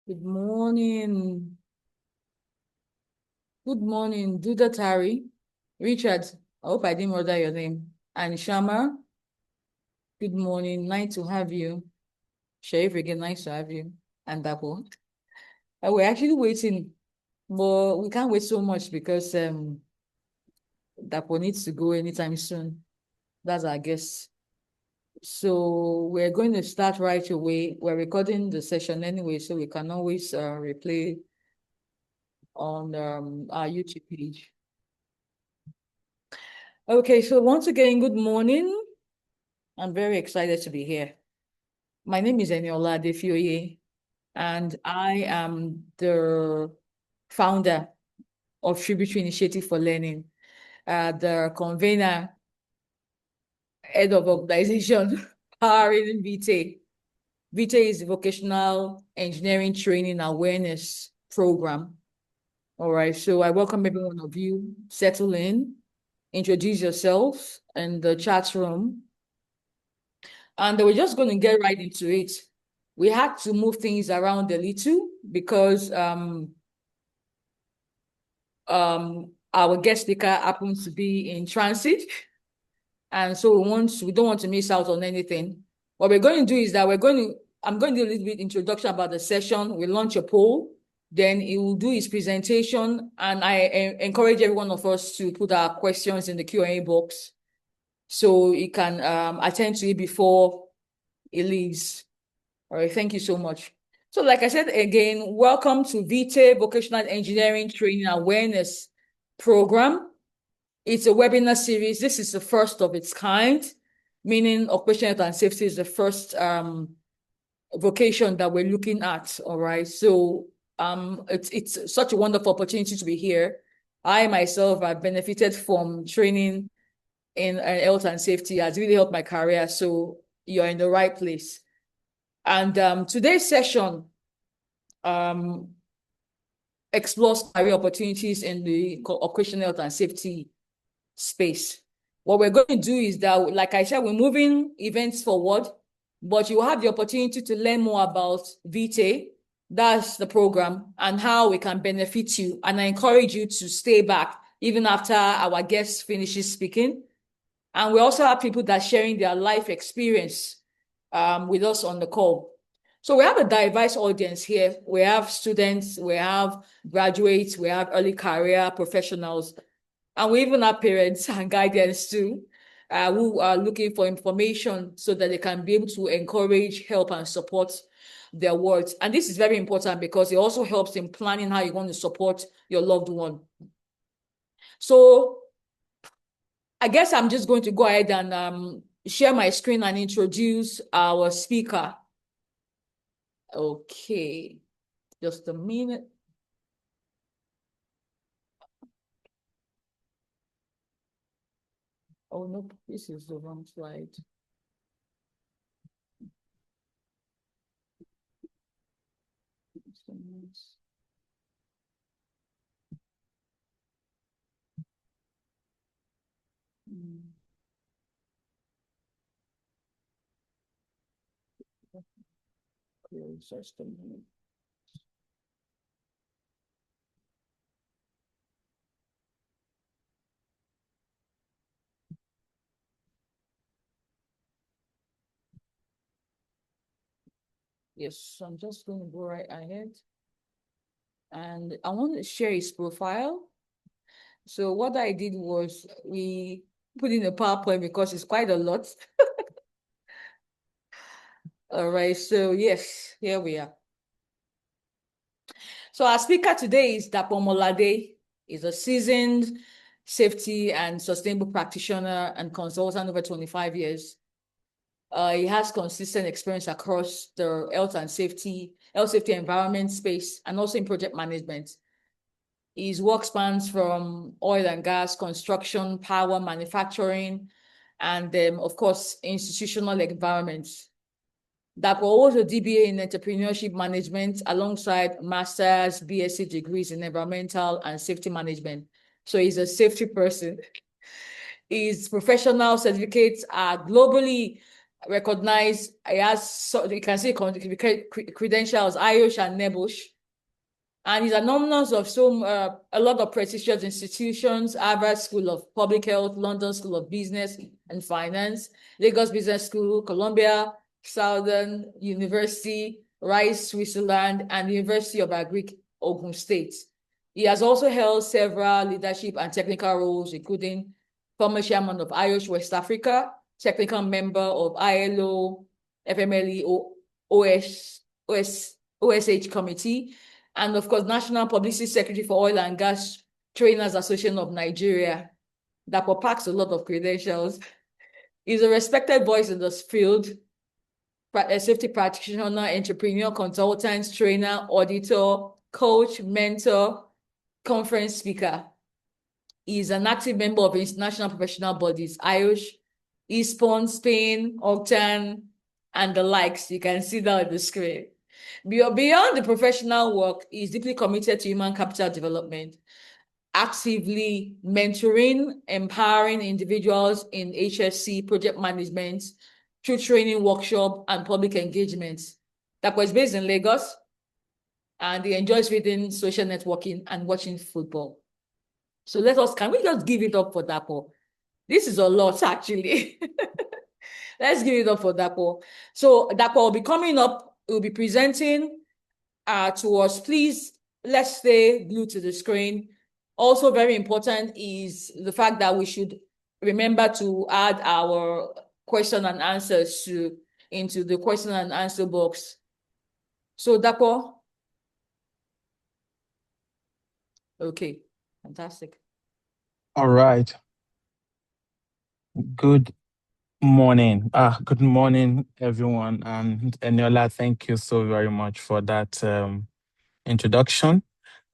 Good morning. Good morning, Duda Tari. Richard, I hope I didn't murder your name. And Shama, good morning. Nice to have you. Sharif, again, nice to have you. And Dapo. We're actually waiting, but we can't wait so much because Dapo needs to go anytime soon. That's our guess. So we're going to start right away. We're recording the session anyway, so we can always replay on our YouTube page. Okay, so once again, good morning. I'm very excited to be here. My name is Eniola Defioye, and I am the founder of Tributary Initiative for Learning, the convener, head of organization, powering VETA. VETA is the Vocational Engineering Training Awareness Program. All right, so I welcome every one of you. Settle in, introduce yourselves in the chat room. And we're just going to get right into it. We had to move things around a little because our guest speaker happens to be in transit. And so we don't want to miss out on anything. What we're going to do is that I'm going to do a little bit introduction about the session. We'll launch a poll. Then he will do his presentation. And I encourage every one of us to put our questions in the Q&A box so he can attend to it before he leaves. All right, thank you so much. So like I said again, welcome to VETA Vocational Engineering Training Awareness Program. It's a webinar series. This is the first of its kind, meaning occupational health and safety is the first vocation that we're looking at, all right? So it's such a wonderful opportunity to be here. I myself have benefited from training in health and safety. It has really helped my career, so you're in the right place. And today's session explores career opportunities in the occupational health and safety space. What we're going to do is that, like I said, we're moving events forward, but you have the opportunity to learn more about VETA, that's the program, and how we can benefit you. And I encourage you to stay back even after our guest finishes speaking. And we also have people that are sharing their life experience with us on the call. So we have a diverse audience here. We have students, we have graduates, we have early career professionals, and we even have parents and guardians too, who are looking for information so that they can be able to encourage, help, and support their words. And this is very important because it also helps in planning how you want to support your loved one. So I guess I'm just going to go ahead and share my screen and introduce our speaker. Okay, just a minute. Oh, no, this is the wrong slide. Just a minute. Yes, I'm just going to go right ahead. And I want to share his profile. So what I did was we put in a PowerPoint because it's quite a lot. All right, so yes, here we are. So our speaker today is Dapo Molade. He's a seasoned safety and sustainable practitioner and consultant over 25 years. He has consistent experience across the health safety environment space, and also in project management. His work spans from oil and gas, construction, power, manufacturing, and of course, institutional environments. That will also DBA in entrepreneurship management alongside master's, BSc degrees in environmental and safety management. So he's a safety person. His professional certificates are globally recognized. He has, so you can see credentials, IOSH and NEBOSH. And he's an alumnus of a lot of prestigious institutions: Harvard School of Public Health, London School of Business and Finance, Lagos Business School, Columbia Southern University, Rice, Switzerland, and the University of Agric, Ogun State. He has also held several leadership and technical roles, including former chairman of IOSH West Africa, technical member of ILO, FMLE, OSH committee, and of course, National Publicity Secretary for Oil and Gas Trainers Association of Nigeria. That packs a lot of credentials. He's a respected voice in this field, a safety practitioner, entrepreneur, consultant, trainer, auditor, coach, mentor, conference speaker. He's an active member of international professional bodies, IOSH, ISPON, Spain, Octan, and the likes. You can see that on the screen. Beyond the professional work, he's deeply committed to human capital development, actively mentoring, empowering individuals in HSC project management through training, workshop, and public engagements. Dapo is based in Lagos, and he enjoys reading, social networking, and watching football. So can we just give it up for Dapo? This is a lot, actually. Let's give it up for Dapo. So Dapo will be coming up. He'll be presenting to us. Please, let's stay glued to the screen. Also very important is the fact that we should remember to add our question and answers into the question and answer box. So Dapo. Okay, fantastic. All right. Good morning. Good morning, everyone. And Eniola, thank you so very much for that introduction.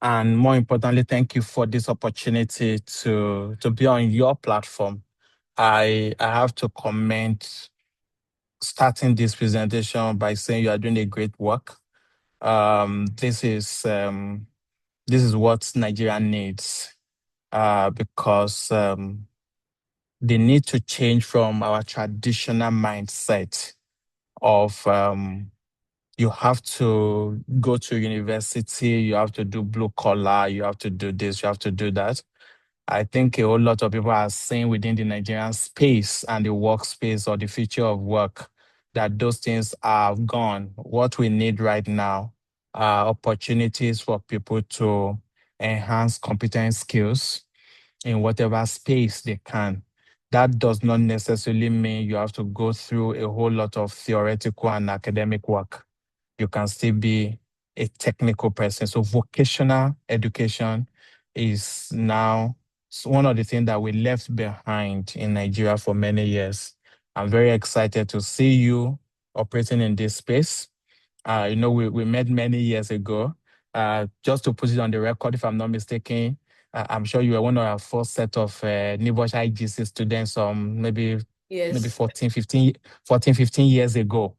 And more importantly, thank you for this opportunity to be on your platform. I have to comment starting this presentation by saying you are doing a great work. This is what Nigeria needs because they need to change from our traditional mindset of you have to go to university, you have to do blue collar, you have to do this, you have to do that. I think a whole lot of people are saying within the Nigerian space and the workspace or the future of work that those things are gone. What we need right now are opportunities for people to enhance competence skills in whatever space they can. That does not necessarily mean you have to go through a whole lot of theoretical and academic work. You can still be a technical person. So vocational education is now one of the things that we left behind in Nigeria for many years. I'm very excited to see you operating in this space. We met many years ago. Just to put it on the record, if I'm not mistaken, I'm sure you were one of our first set of NIBOSH IGC students maybe Yes. 14, 15 years ago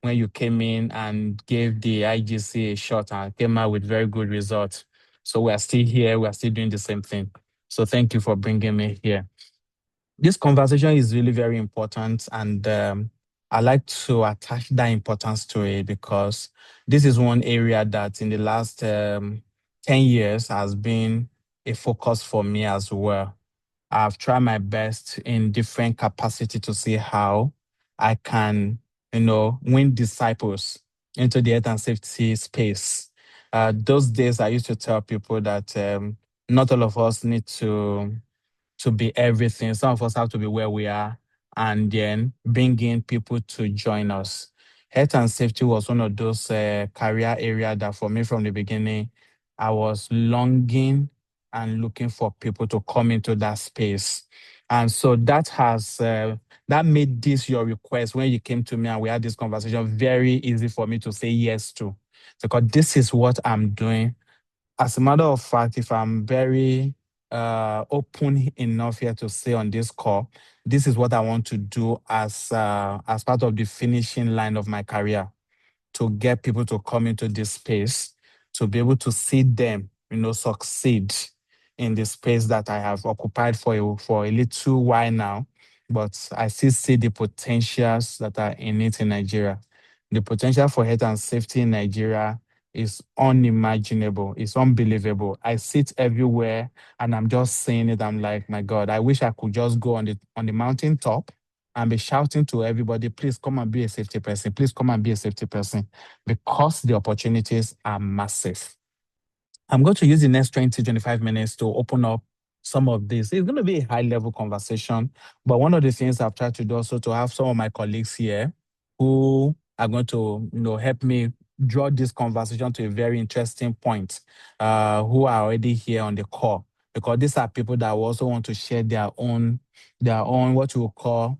when you came in and gave the IGC a shot and came out with very good results. So we are still here. We are still doing the same thing. So thank you for bringing me here. This conversation is really very important, and I like to attach that importance to it because this is one area that in the last 10 years has been a focus for me as well. I've tried my best in different capacity to see how I can, win disciples into the health and safety space. Those days I used to tell people that not all of us need to be everything. Some of us have to be where we are and then bring in people to join us. Health and safety was one of those career areas that for me from the beginning, I was longing and looking for people to come into that space. And so that made this your request when you came to me and we had this conversation very easy for me to say yes to, because this is what I'm doing. As a matter of fact, if I'm very open enough here to say on this call, this is what I want to do as part of the finishing line of my career, to get people to come into this space, to be able to see them, succeed in the space that I have occupied for a little while now. but I still see the potentials that are in it in Nigeria. The potential for health and safety in Nigeria is unimaginable. It's unbelievable. I sit everywhere and I'm just saying it. I'm like, my God, I wish I could just go on the mountain top and be shouting to everybody, please come and be a safety person. Please come and be a safety person, because the opportunities are massive. I'm going to use the next 20, 25 minutes to open up some of this. It's going to be a high level conversation, but one of the things I've tried to do also to have some of my colleagues here who are going to, help me draw this conversation to a very interesting point, who are already here on the call, because these are people that also want to share their own what we will call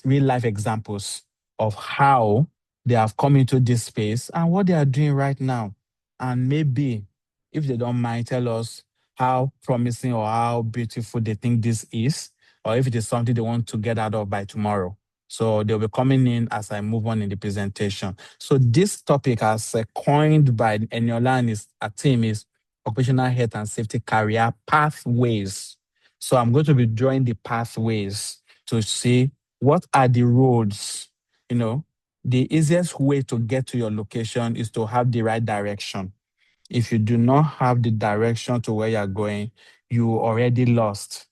real life examples of how they have come into this space and what they are doing right now. And maybe, if they don't mind, tell us how promising or how beautiful they think this is, or if it is something they want to get out of by tomorrow. So they'll be coming in as I move on in the presentation. So this topic, as coined by Eniola and his team, is occupational health and safety career pathways. So I'm going to be drawing the pathways to see what are the roads. The easiest way to get to your location is to have the right direction. If you do not have the direction to where you're going, you already lost.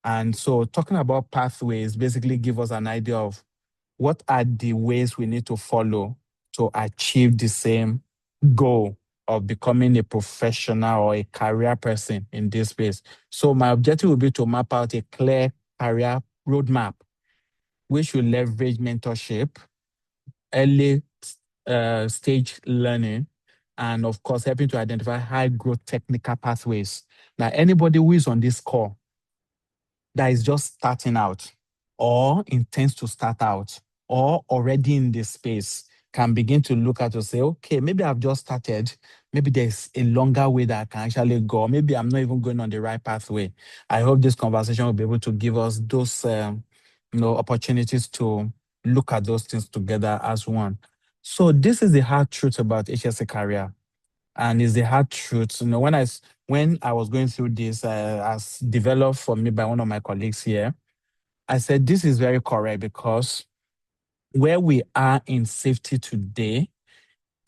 And so talking about pathways basically give us an idea of what are the ways we need to follow to achieve the same goal of becoming a professional or a career person in this space. So my objective will be to map out a clear career roadmap, which will leverage mentorship, early stage learning, and of course, helping to identify high growth technical pathways. Now, anybody who is on this call that is just starting out or intends to start out or already in this space can begin to look at to say, okay, maybe I've just started. Maybe there's a longer way that I can actually go. Maybe I'm not even going on the right pathway. I hope this conversation will be able to give us those opportunities to look at those things together as one. So this is the hard truth about HSA career. And it's the hard truth. When I was going through this, as developed for me by one of my colleagues here, I said this is very correct, because where we are in safety today,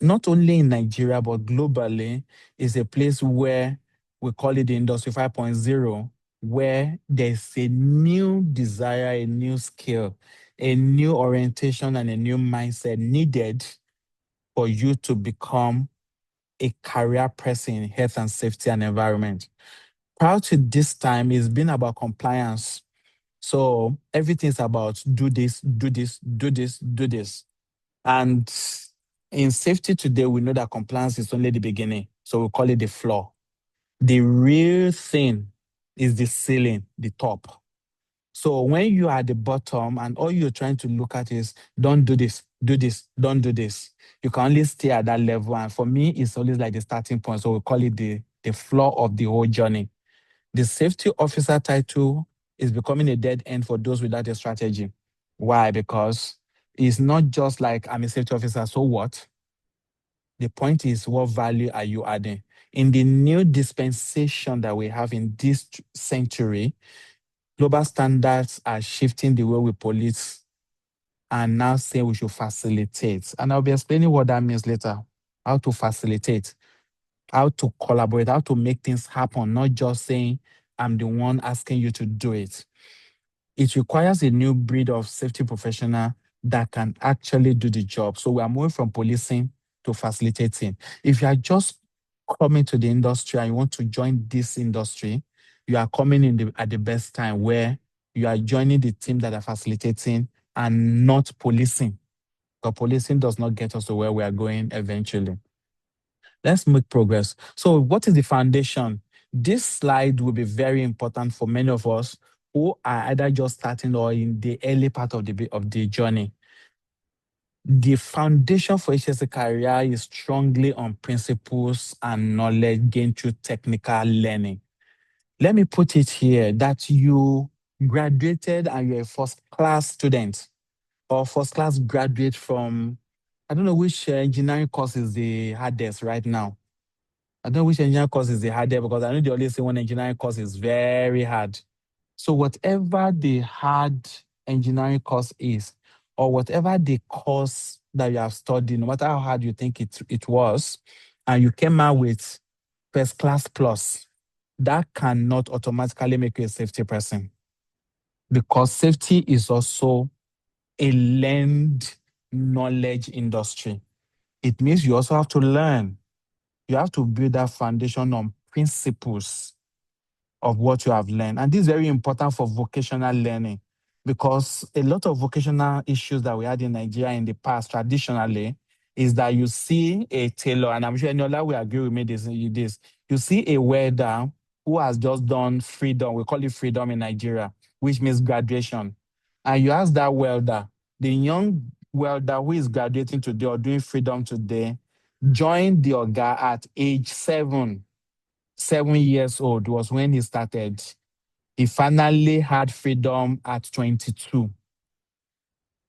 not only in Nigeria but globally, is a place where we call it the Industry 5.0, where there's a new desire, a new skill, a new orientation, and a new mindset needed for you to become a career person in health and safety and environment. Prior to this time, it's been about compliance. So everything's about do this, do this, do this, do this. And in safety today, we know that compliance is only the beginning. So we call it the floor. The real thing is the ceiling, the top. So when you are at the bottom and all you're trying to look at is don't do this, do this, don't do this, you can only stay at that level. And for me, it's always like the starting point. So we call it the floor of the whole journey. The safety officer title is becoming a dead end for those without a strategy. Why? Because it's not just like I'm a safety officer, so what? The point is, what value are you adding? In the new dispensation that we have in this century, global standards are shifting the way we police and now saying we should facilitate. And I'll be explaining what that means later. How to facilitate, how to collaborate, how to make things happen, not just saying, I'm the one asking you to do it. It requires a new breed of safety professional that can actually do the job. So we are moving from policing to facilitating. If you are just coming to the industry and you want to join this industry, you are coming at the best time, where you are joining the team that are facilitating and not policing. Because policing does not get us to where we are going eventually. Let's make progress. So what is the foundation? This slide will be very important for many of us who are either just starting or in the early part of the journey. The foundation for HSA career is strongly on principles and knowledge gained through technical learning. Let me put it here that you graduated and you're a first class student or first class graduate from, I don't know which engineering courses they had this right now. I don't know which engineering course is the hardest, because I know they always say one engineering course is very hard. So whatever they had engineering course is, or whatever the course that you have studied, no matter how hard you think it was, and you came out with first class plus, that cannot automatically make you a safety person, because safety is also a learned knowledge industry. It means you also have to learn. You have to build that foundation on principles of what you have learned. And this is very important for vocational learning, because a lot of vocational issues that we had in Nigeria in the past, traditionally, is that you see a tailor, and I'm sure Eniola will agree with me this. You see a welder who has just done freedom, we call it freedom in Nigeria, which means graduation. And you ask that welder, the young welder who is graduating today or doing freedom today, joined the Oga at age 7 years old was when he started. He finally had freedom at 22.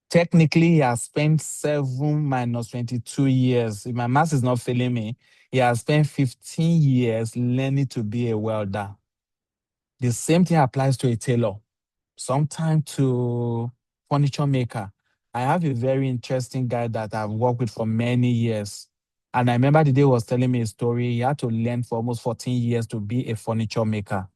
Technically, he has spent 7 minus 22 years. If my math is not failing me, he has spent 15 years learning to be a welder. The same thing applies to a tailor, sometime to furniture maker. I have a very interesting guy that I've worked with for many years. And I remember the day he was telling me a story. He had to learn for almost 14 years to be a furniture maker.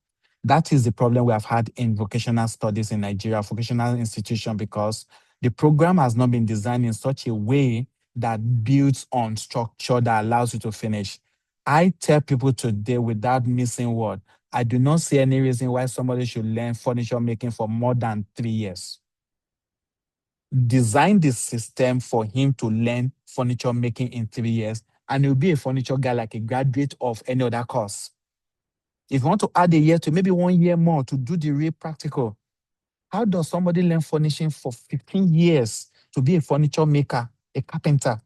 That is the problem we have had in vocational studies in Nigeria, vocational institution, because the program has not been designed in such a way that builds on structure that allows you to finish. I tell people today, without missing word, I do not see any reason why somebody should learn furniture making for more than 3 years. Design the system for him to learn furniture making in 3 years, and he'll be a furniture guy like a graduate of any other course. If you want to add a year to maybe 1 year more to do the real practical, how does somebody learn furnishing for 15 years to be a furniture maker, a carpenter?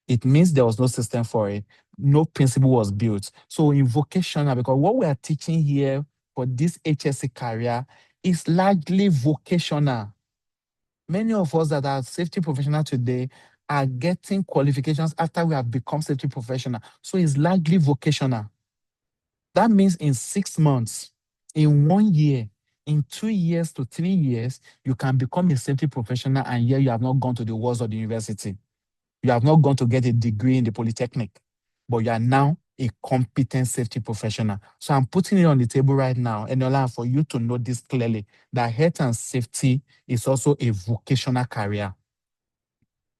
It means there was no system for it. No principle was built. So in vocational, because what we are teaching here for this HSC career is largely vocational. Many of us that are safety professionals today are getting qualifications after we have become safety professional. So it's largely vocational. That means in 6 months, in 1 year, in 2 years to 3 years, you can become a safety professional, and here you have not gone to the walls of the university. You have not gone to get a degree in the polytechnic, but you are now a competent safety professional. So I'm putting it on the table right now, Enola, for you to know this clearly, that health and safety is also a vocational career.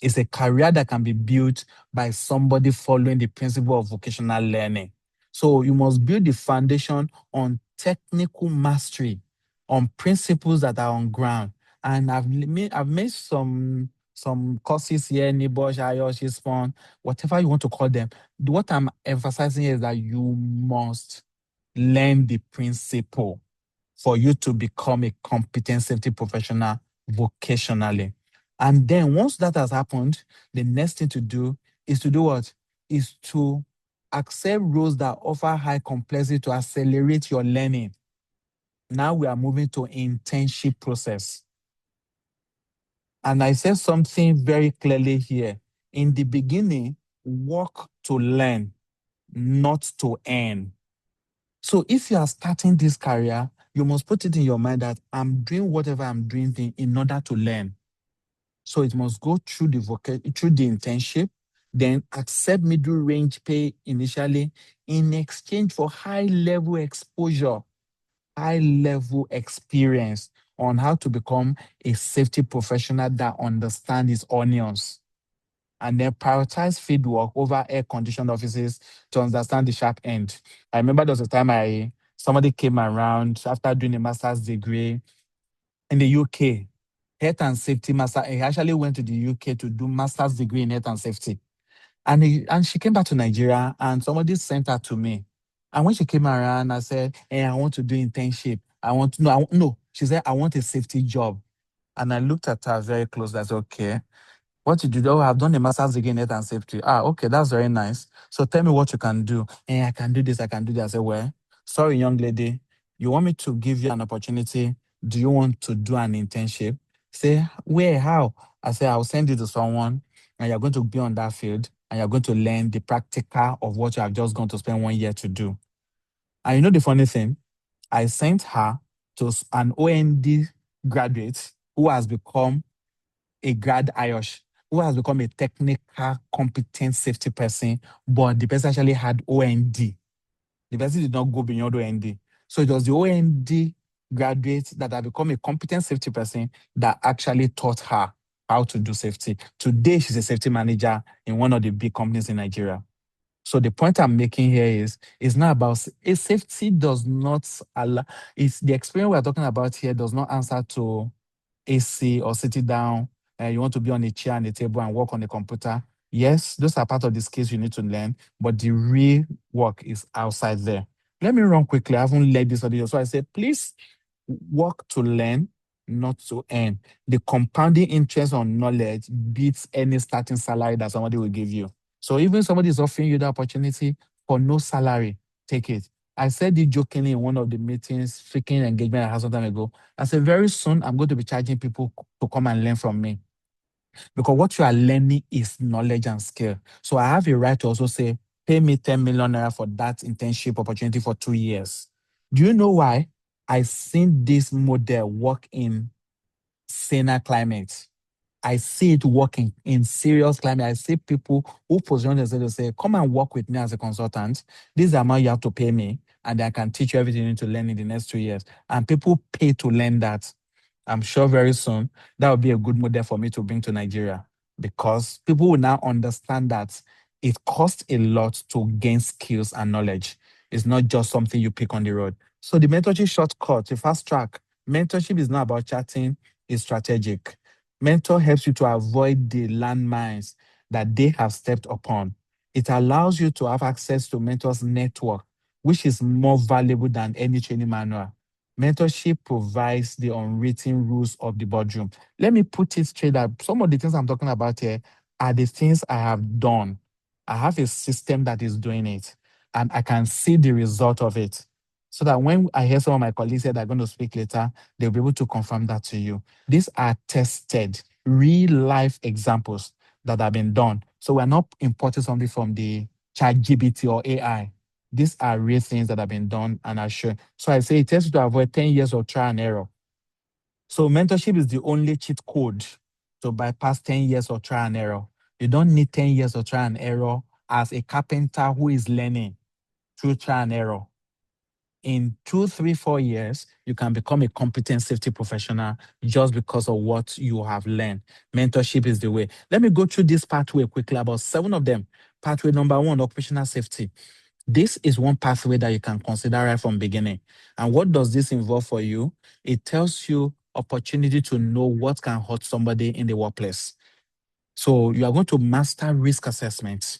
It's a career that can be built by somebody following the principle of vocational learning. So you must build the foundation on technical mastery, on principles that are on ground. And I've made some courses here, Nibosh, Ayosh, Ispon, whatever you want to call them. What I'm emphasizing is that you must learn the principle for you to become a competent safety professional vocationally. And then once that has happened, the next thing to do is to do what? Is to accept roles that offer high complexity to accelerate your learning. Now we are moving to internship process. And I said something very clearly here. In the beginning, work to learn, not to earn. So if you are starting this career, you must put it in your mind that I'm doing whatever I'm doing in order to learn. So it must go through through the internship, then accept middle range pay initially in exchange for high level exposure, high level experience on how to become a safety professional that understands his onions. And then prioritize field work over air conditioned offices to understand the sharp end. I remember there was a time somebody came around after doing a master's degree in the UK, health and safety master. He actually went to the UK to do master's degree in health and safety. And she came back to Nigeria, and somebody sent her to me. And when she came around, I said, "Hey, I want to do internship. I want to no." She said, "I want a safety job." And I looked at her very closely. I said, "Okay. What did you do? Oh, I've done a master's degree in health and safety." "Ah, okay, that's very nice. So tell me what you can do." "Hey, I can do this, I can do that." I said, "Well, sorry, young lady, you want me to give you an opportunity? Do you want to do an internship?" Say, "Where? How?" I said, "I'll send you to someone, and you're going to be on that field, and you're going to learn the practical of what you have just gone to spend 1 year to do." And you know the funny thing? I sent her to an OND graduate who has become a grad IOSH, who has become a technical competent safety person, but the person actually had OND. The person did not go beyond OND. So it was the OND graduate that had become a competent safety person that actually taught her how to do safety. Today, she's a safety manager in one of the big companies in Nigeria. So the point I'm making here is it's not about a safety does not allow, it's the experience we're talking about here does not answer to AC or sitting down. You want to be on a chair and a table and work on a computer. Yes, those are part of the skills you need to learn, but the real work is outside there. Let me run quickly. I haven't led this audio. So I say, please work to learn, not to earn. The compounding interest on knowledge beats any starting salary that somebody will give you. So even somebody is offering you the opportunity for no salary, take it. I said it jokingly in one of the meetings, freaking engagement I had some time ago. I said, very soon I'm going to be charging people to come and learn from me because what you are learning is knowledge and skill. So I have a right to also say, pay me 10 million naira for that internship opportunity for 2 years. Do you know why? I seen this model work in saner climate. I see it working in serious climate. I see people who position themselves to say, come and work with me as a consultant. This is the amount you have to pay me, and I can teach you everything you need to learn in the next 2 years. And people pay to learn that. I'm sure very soon that will be a good model for me to bring to Nigeria because people will now understand that it costs a lot to gain skills and knowledge. It's not just something you pick on the road. So the mentorship shortcut, the fast track, mentorship is not about chatting, it's strategic. Mentor helps you to avoid the landmines that they have stepped upon. It allows you to have access to mentors' network, which is more valuable than any training manual. Mentorship provides the unwritten rules of the boardroom. Let me put it straight that some of the things I'm talking about here are the things I have done. I have a system that is doing it, and I can see the result of it. So that when I hear some of my colleagues say they're going to speak later, they'll be able to confirm that to you. These are tested, real life examples that have been done. So we're not importing something from the chat GBT or AI. These are real things that have been done and are sure. So I say it tells you to avoid 10 years of trial and error. So mentorship is the only cheat code to bypass 10 years of trial and error. You don't need 10 years of trial and error as a carpenter who is learning through trial and error. In 2, 3, 4 years, you can become a competent safety professional just because of what you have learned. Mentorship is the way. Let me go through this pathway quickly, about 7 of them. Pathway number 1, occupational safety. This is one pathway that you can consider right from beginning. And what does this involve for you? It tells you opportunity to know what can hurt somebody in the workplace. So you are going to master risk assessment.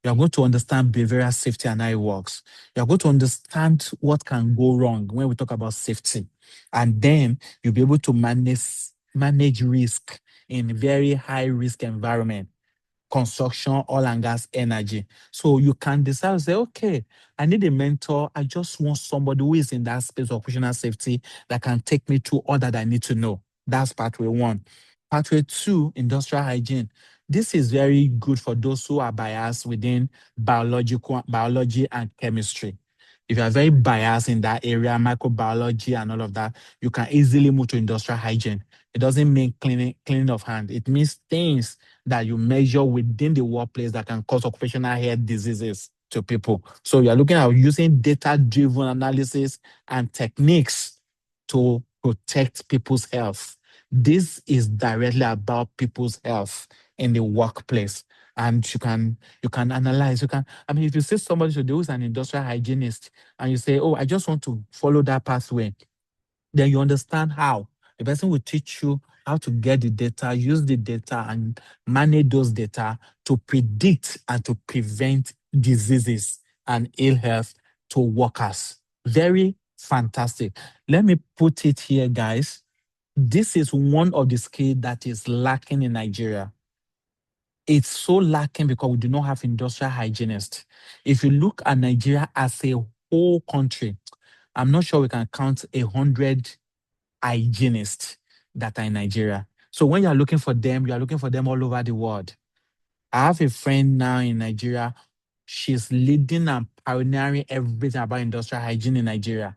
You are going to understand behavioral safety and how it works. You are going to understand what can go wrong when we talk about safety. And then you'll be able to manage risk in very high risk environment, construction, oil and gas, energy. So you can decide, say, okay, I need a mentor. I just want somebody who is in that space of operational safety that can take me through all that I need to know. That's pathway 1. Pathway 2, industrial hygiene. This is very good for those who are biased within biology and chemistry. If you are very biased in that area, microbiology and all of that, you can easily move to industrial hygiene. It doesn't mean cleaning of hand. It means things that you measure within the workplace that can cause occupational health diseases to people. So you're looking at using data-driven analysis and techniques to protect people's health. This is directly about people's health in the workplace. And you can analyze, I mean, if you see somebody who is an industrial hygienist and you say, oh, I just want to follow that pathway, then you understand how. The person will teach you how to get the data, use the data, and manage those data to predict and to prevent diseases and ill health to workers. Very fantastic. Let me put it here, guys. This is one of the skills that is lacking in Nigeria. It's so lacking because we do not have industrial hygienists. If you look at Nigeria as a whole country, I'm not sure we can count 100 hygienists that are in Nigeria. So when you're looking for them, you are looking for them all over the world. I have a friend now in Nigeria. She's leading and pioneering everything about industrial hygiene in Nigeria.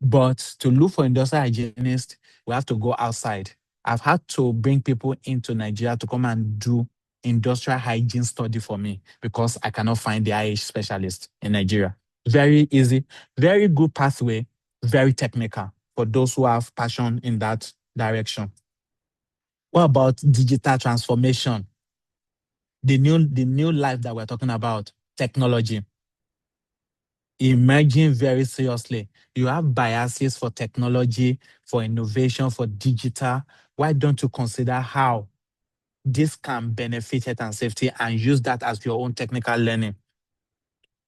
But to look for industrial hygienists, we have to go outside. I've had to bring people into Nigeria to come and do industrial hygiene study for me because I cannot find the IH specialist in Nigeria. Very easy, very good pathway, very technical for those who have passion in that direction. What about digital transformation? The new life that we're talking about, technology, emerging very seriously. You have biases for technology, for innovation, for digital. Why don't you consider how this can benefit health and safety and use that as your own technical learning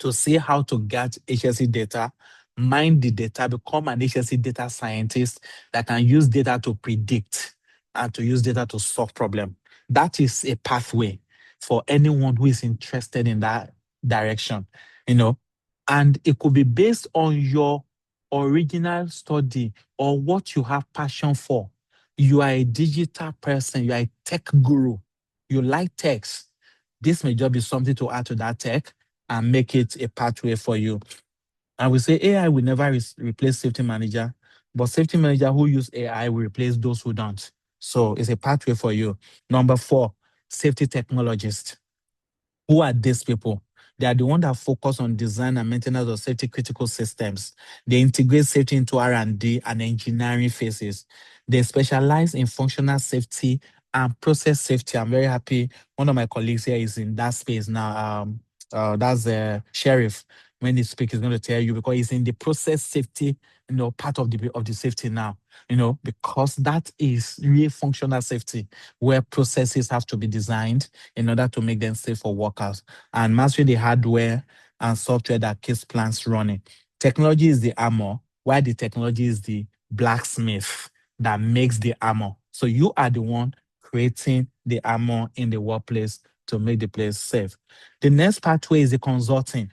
to see how to get HSE data, mine the data, become an HSE data scientist that can use data to predict and to use data to solve problem. That is a pathway for anyone who is interested in that direction, you know, and it could be based on your original study or what you have passion for. You are a digital person, you are a tech guru, you like techs. This may just be something to add to that tech and make it a pathway for you. I will say AI will never replace safety manager, but safety manager who use AI will replace those who don't. So it's a pathway for you. Number 4, safety technologist. Who are these people? They are the ones that focus on design and maintenance of safety critical systems. They integrate safety into R&D and engineering phases. They specialize in functional safety and process safety. I'm very happy. One of my colleagues here is in that space now. That's the sheriff. When he speaks, he's going to tell you because he's in the process safety, part of the safety now. Because that is real functional safety where processes have to be designed in order to make them safe for workers and mastering the hardware and software that keeps plants running. Technology is the armor, while the technology is the blacksmith that makes the armor. So you are the one creating the armor in the workplace to make the place safe. The next pathway is the consulting,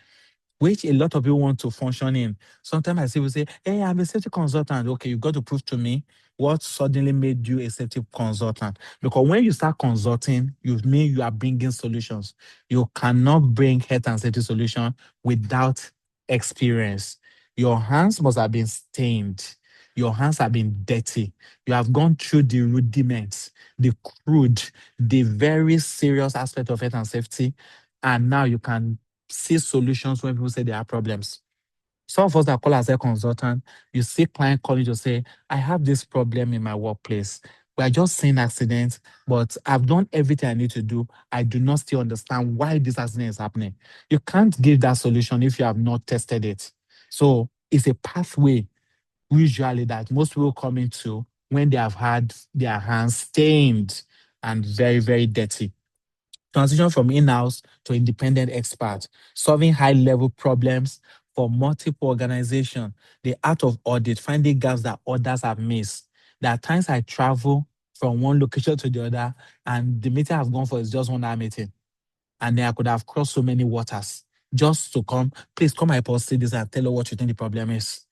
which a lot of people want to function in. Sometimes I see people say, hey, I'm a safety consultant. Okay, you got to prove to me what suddenly made you a safety consultant. Because when you start consulting, you mean you are bringing solutions. You cannot bring health and safety solution without experience. Your hands must have been stained. Your hands have been dirty. You have gone through the rudiments, the crude, the very serious aspect of health and safety. And now you can see solutions when people say there are problems. Some of us that call ourselves consultant, you see client calling to say, I have this problem in my workplace. We are just seeing accidents, but I've done everything I need to do. I do not still understand why this accident is happening. You can't give that solution if you have not tested it. So it's a pathway usually that most people come into when they have had their hands stained and very, very dirty. Transition from in-house to independent expert, solving high-level problems for multiple organizations, the art of audit, finding gaps that others have missed. There are times I travel from one location to the other, and the meeting I've gone for is just 1 hour meeting. And then I could have crossed so many waters just to come. Please come help us see this and tell us what you think the problem is.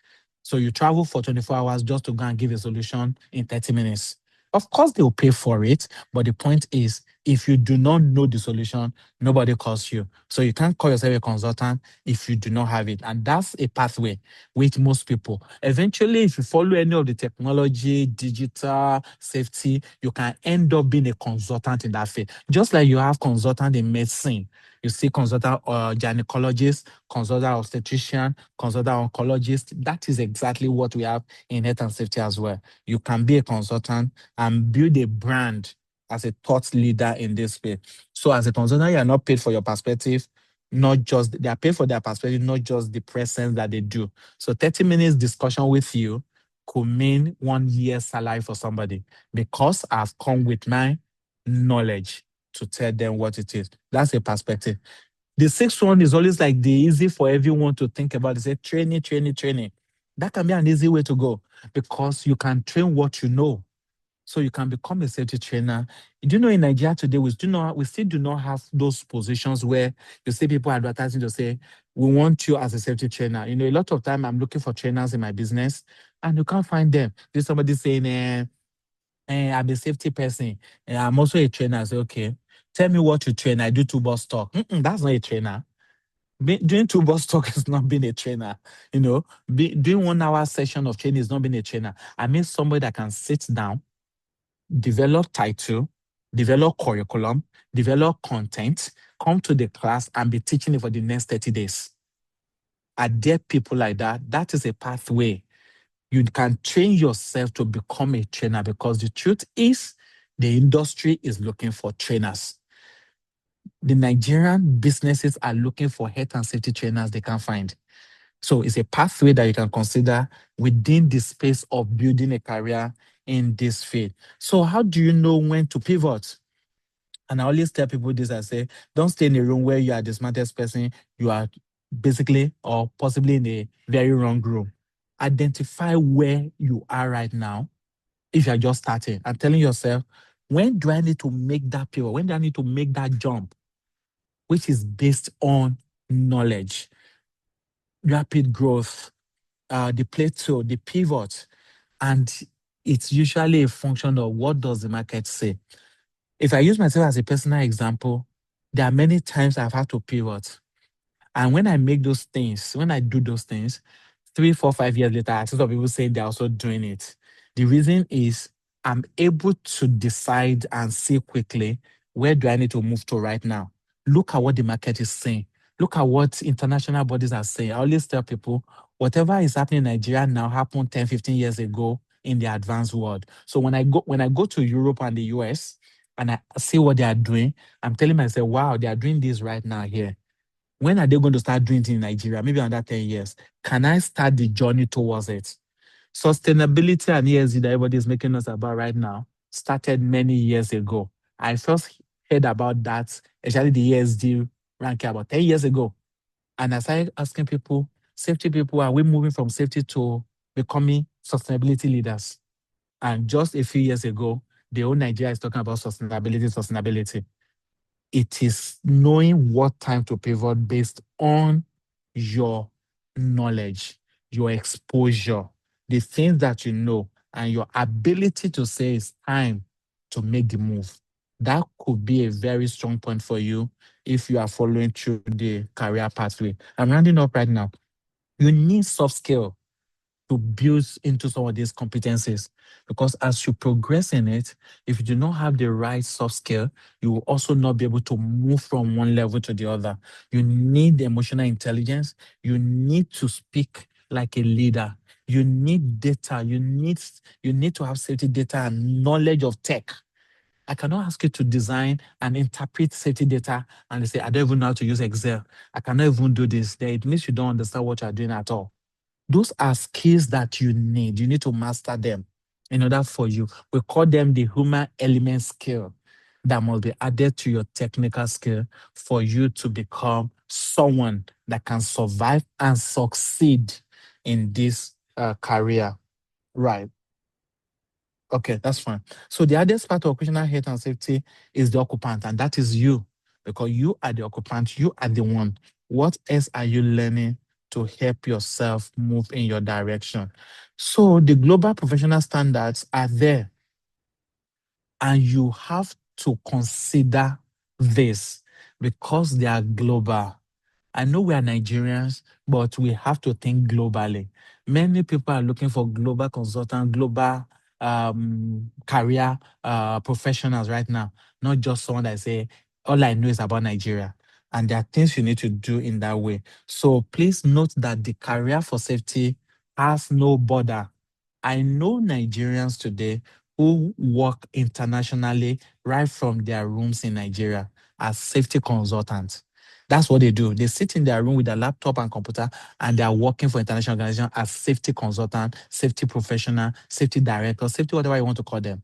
So you travel for 24 hours just to go and give a solution in 30 minutes. Of course, they will pay for it. But the point is, if you do not know the solution, nobody calls you. So you can't call yourself a consultant if you do not have it. And that's a pathway with most people. Eventually, if you follow any of the technology, digital, safety, you can end up being a consultant in that field. Just like you have consultant in medicine. You see consultant gynecologist, consultant obstetrician, consultant oncologist. That is exactly what we have in health and safety as well. You can be a consultant and build a brand as a thought leader in this space. So as a consultant, you are not paid for your perspective, not just, they are paid for their perspective, not just the presence that they do. So 30 minutes discussion with you could mean 1 year's salary for somebody because I've come with my knowledge to tell them what it is. That's a perspective. The sixth one is always like the easy for everyone to think about. They say training, training, training. That can be an easy way to go because you can train what you know. So you can become a safety trainer. Do you know in Nigeria today, we still do not have those positions where you see people advertising to say, we want you as a safety trainer. A lot of time I'm looking for trainers in my business and you can't find them. There's somebody saying, I'm a safety person. I'm also a trainer. I say, okay, tell me what you train. I do two-bus talk. That's not a trainer. Doing two-bus talk is not being a trainer. Doing 1 hour session of training is not being a trainer. I mean somebody that can sit down develop title, develop curriculum, develop content, come to the class and be teaching it for the next 30 days. Are there people like that? That is a pathway. You can train yourself to become a trainer, because the truth is the industry is looking for trainers. The Nigerian businesses are looking for health and safety trainers they can't find. So it's a pathway that you can consider within the space of building a career in this field. So how do you know when to pivot? And I always tell people this, I say, don't stay in a room where you are the smartest person. You are basically or possibly in a very wrong room. Identify where you are right now. If you're just starting and telling yourself, when do I need to make that pivot? When do I need to make that jump? Which is based on knowledge, rapid growth, the plateau, the pivot. And it's usually a function of what does the market say. If I use myself as a personal example, there are many times I've had to pivot. And when I make those things, when I do those things, 3, 4, 5 years later, I see some people saying they're also doing it. The reason is I'm able to decide and see quickly, where do I need to move to right now? Look at what the market is saying. Look at what international bodies are saying. I always tell people, whatever is happening in Nigeria now happened 10, 15 years ago in the advanced world. So when I go to Europe and the US and I see what they are doing, I'm telling myself, wow, they are doing this right now here. When are they going to start doing it in Nigeria? Maybe under 10 years. Can I start the journey towards it? Sustainability and ESG that everybody is making us about right now started many years ago. I first heard about that, especially the ESG ranking, about 10 years ago. And I started asking people, safety people, are we moving from safety to becoming sustainability leaders? And just a few years ago, the whole Nigeria is talking about sustainability. It is knowing what time to pivot based on your knowledge, your exposure, the things that you know, and your ability to say it's time to make the move. That could be a very strong point for you if you are following through the career pathway. I'm rounding up right now. You need soft skill to build into some of these competencies. Because as you progress in it, if you do not have the right soft skill, you will also not be able to move from one level to the other. You need emotional intelligence. You need to speak like a leader. You need data. You need to have safety data and knowledge of tech. I cannot ask you to design and interpret safety data and they say, I don't even know how to use Excel. I cannot even do this. Then it means you don't understand what you're doing at all. Those are skills that you need. You need to master them in order for you. We call them the human element skill that must be added to your technical skill for you to become someone that can survive and succeed in this career. Right. Okay, that's fine. So the hardest part of occupational health and safety is the occupant, and that is you, because you are the occupant, you are the one. What else are you learning to help yourself move in your direction? So the global professional standards are there, and you have to consider this because they are global. I know we are Nigerians, but we have to think globally. Many people are looking for global consultant, global career professionals right now, not just someone that say, all I know is about Nigeria. And there are things you need to do in that way. So please note that the career for safety has no border. I know Nigerians today who work internationally right from their rooms in Nigeria as safety consultants. That's what they do. They sit in their room with their laptop and computer and they are working for international organizations as safety consultant, safety professional, safety director, safety, whatever you want to call them.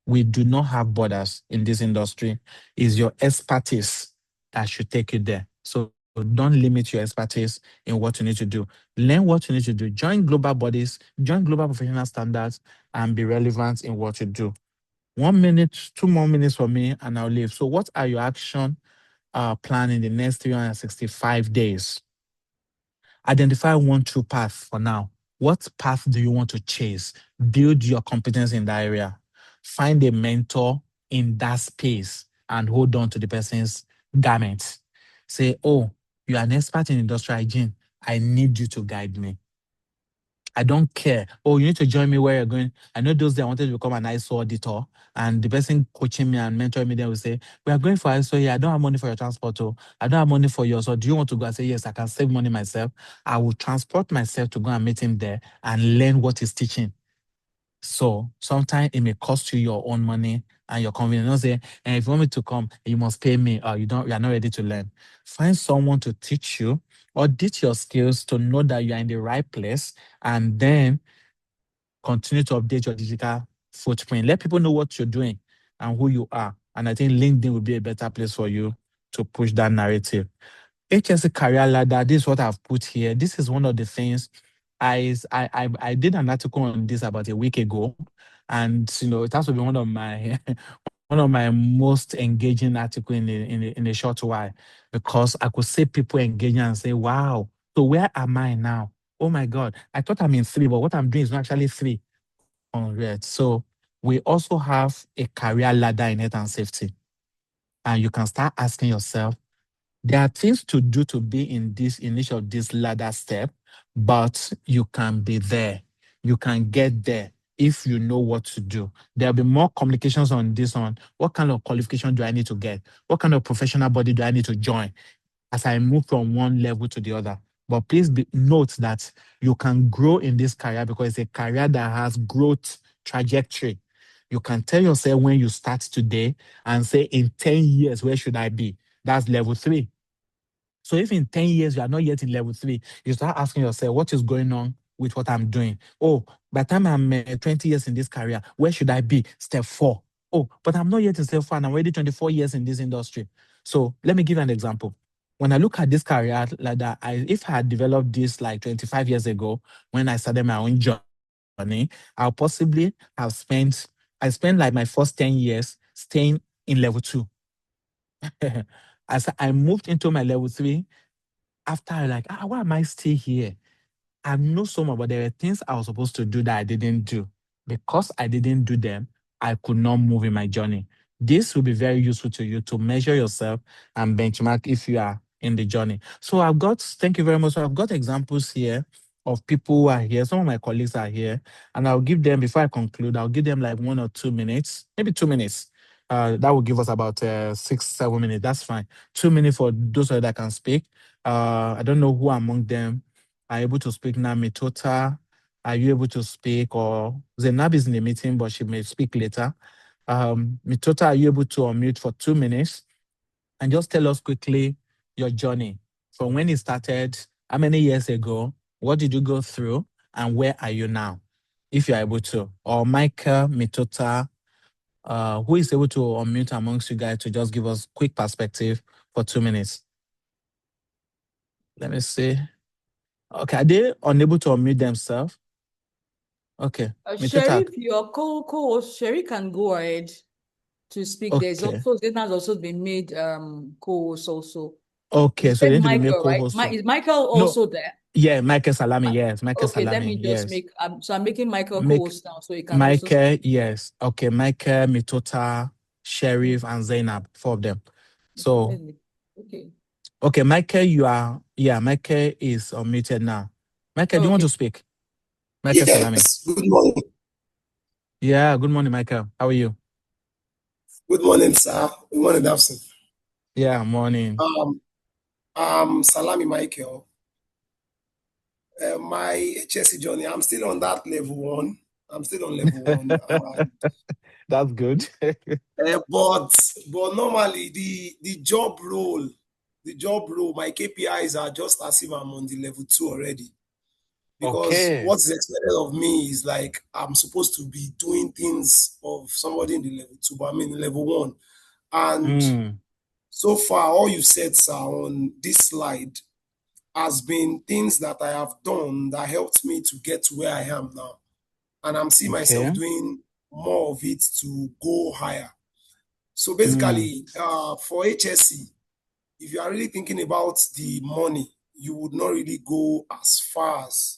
We do not have borders in this industry. It's your expertise that should take you there. So don't limit your expertise in what you need to do. Learn what you need to do. Join global bodies, join global professional standards, and be relevant in what you do. 1 minute, 2 more minutes for me, and I'll leave. So, what are your action plan in the next 365 days? Identify one true path for now. What path do you want to chase? Build your competence in that area. Find a mentor in that space and hold on to the person's garment. Say, oh, you are an expert in industrial hygiene. I need you to guide me. I don't care. Oh, you need to join me where you're going. I know those days I wanted to become an ISO auditor, and the person coaching me and mentoring me then will say, "We are going for ISO here. I don't have money for your transport. Oh, I don't have money for yours. So do you want to go?" I say, "Yes, I can save money myself. I will transport myself to go and meet him there and learn what he's teaching." So sometimes it may cost you your own money and your convenience. Don't say, and if you want me to come, you must pay me, or you are not ready to learn. Find someone to teach you, audit your skills to know that you are in the right place, and then continue to update your digital footprint. Let people know what you're doing and who you are. And I think LinkedIn will be a better place for you to push that narrative. HSC career ladder, this is what I've put here. This is one of the things I did an article on this about a week ago, and it has to be one of my one of my most engaging article in a short while, because I could see people engaging and say, "Wow, so where am I now? Oh my God, I thought I'm in three, but what I'm doing is not actually 300." So we also have a career ladder in health and safety, and you can start asking yourself, there are things to do to be in this initial this ladder step, but you can be there. You can get there if you know what to do. There'll be more communications on this one. What kind of qualification do I need to get? What kind of professional body do I need to join as I move from one level to the other? But please note that you can grow in this career because it's a career that has growth trajectory. You can tell yourself when you start today and say, in 10 years, where should I be? That's level 3. So if in 10 years you are not yet in level 3, you start asking yourself, what is going on with what I'm doing? Oh, by the time I'm 20 years in this career, where should I be? Step 4. Oh, but I'm not yet in step 4 and I'm already 24 years in this industry. So let me give you an example. When I look at this career like that, if I had developed this like 25 years ago when I started my own journey, I'll possibly have I spent like my first 10 years staying in level 2. As I moved into my level 3, after I like, why am I still here? I know so much, but there were things I was supposed to do that I didn't do. Because I didn't do them, I could not move in my journey. This will be very useful to you to measure yourself and benchmark if you are in the journey. So thank you very much. So I've got examples here of people who are here. Some of my colleagues are here, and I'll give them, before I conclude, I'll give them like 1 or 2 minutes, maybe 2 minutes. That will give us about 6, 7 minutes. That's fine. 2 minutes for those that can speak. I don't know who among them are able to speak now. Mitota, are you able to speak? Or Zainab is in the meeting, but she may speak later. Mitota, are you able to unmute for 2 minutes and just tell us quickly your journey from when it started, how many years ago, what did you go through, and where are you now, if you're able to? Or Michael, Mitota, who is able to unmute amongst you guys to just give us quick perspective for 2 minutes? Let me see. Okay, are they unable to unmute themselves? Okay, Mitota. Sherry, your co-host, Sherry can go ahead to speak. There's Okay. also, Zena has also been made co-host also. You Okay, so they said need to be made Michael, right? co-host. Is Michael No, also there? yeah, Michael Salami, yes. Michael Okay, let Salami, me just yes. make, so I'm making Michael Make co-host now, so he can also Michael, speak. yes. Okay, Michael, Mitota, Sheriff, and Zainab, 4 of them. So, Okay. okay, Michael, Michael is unmuted now. Michael, do you want Okay. to speak? Michael Salami. Yes, good morning. Yeah, good morning, Michael. How are you? Good morning, sir. Good morning, Dawson. Yeah, morning. Salami Michael. My HSC journey, I'm still on that level 1. I'm still on level 1. That's good. But normally the job role, my KPIs are just as if I'm on the level 2 already. Because Okay. what is expected of me is like I'm supposed to be doing things of somebody in the level 2, but I'm in level 1. And Mm, so far, all you said, sir, on this slide has been things that I have done that helped me to get to where I am now. And I'm seeing myself okay. doing more of it to go higher. So Mm, basically, for HSC, if you are really thinking about the money, you would not really go as far as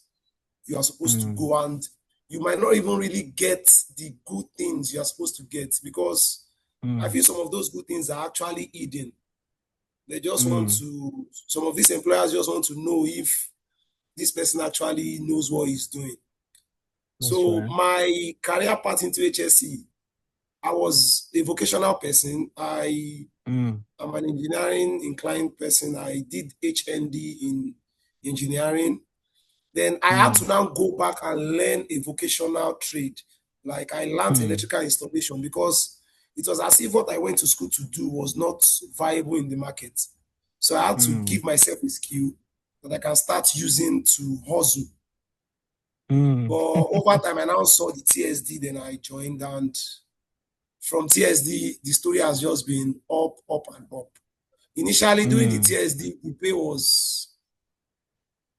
you are supposed to mm, go. And you might not even really get the good things you are supposed to get, because I mm, feel some of those good things are actually hidden. They just want mm, to, some of these employers just want to know if this person actually knows what he's doing. That's So right. my career path into HSC, I was a vocational person. I Mm, am an engineering inclined person. I did HND in engineering. Then I had to mm, now go back and learn a vocational trade. Like I learned mm, electrical installation because it was as if what I went to school to do was not viable in the market. So I had to mm, give myself a skill that I can start using to hustle. But mm, over time, I now saw the TSD, then I joined, and from TSD, the story has just been up, up, and up. Initially, doing the mm. TSD, the pay was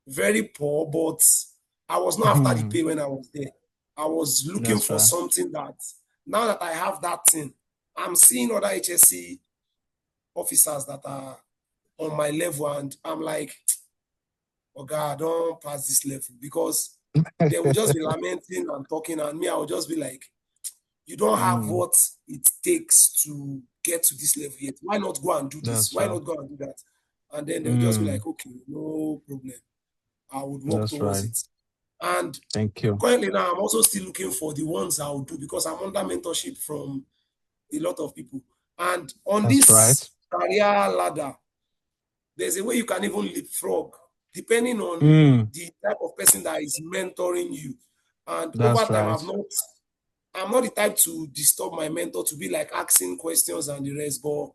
very poor, but I was not after the pay when I was there. I was looking That's for right. something that now that I have that thing, I'm seeing other HSC officers that are on my level, and I'm like, oh God, don't pass this level because they will just be lamenting and talking, and me, I will just be like, you don't have Mm, what it takes to get to this level yet. Why not go and do this? that's Why right. not go and do that? And then they'll just be Mm, like, okay, no problem. I would work that's towards right. it. And Thank you. currently now, I'm also still looking for the ones I'll do because I'm under mentorship from a lot of people. And on That's right. this career ladder, there's a way you can even leapfrog depending on Mm, the type of person that is mentoring you. And over that's time, right. I'm not the type to disturb my mentor to be like asking questions and the rest, but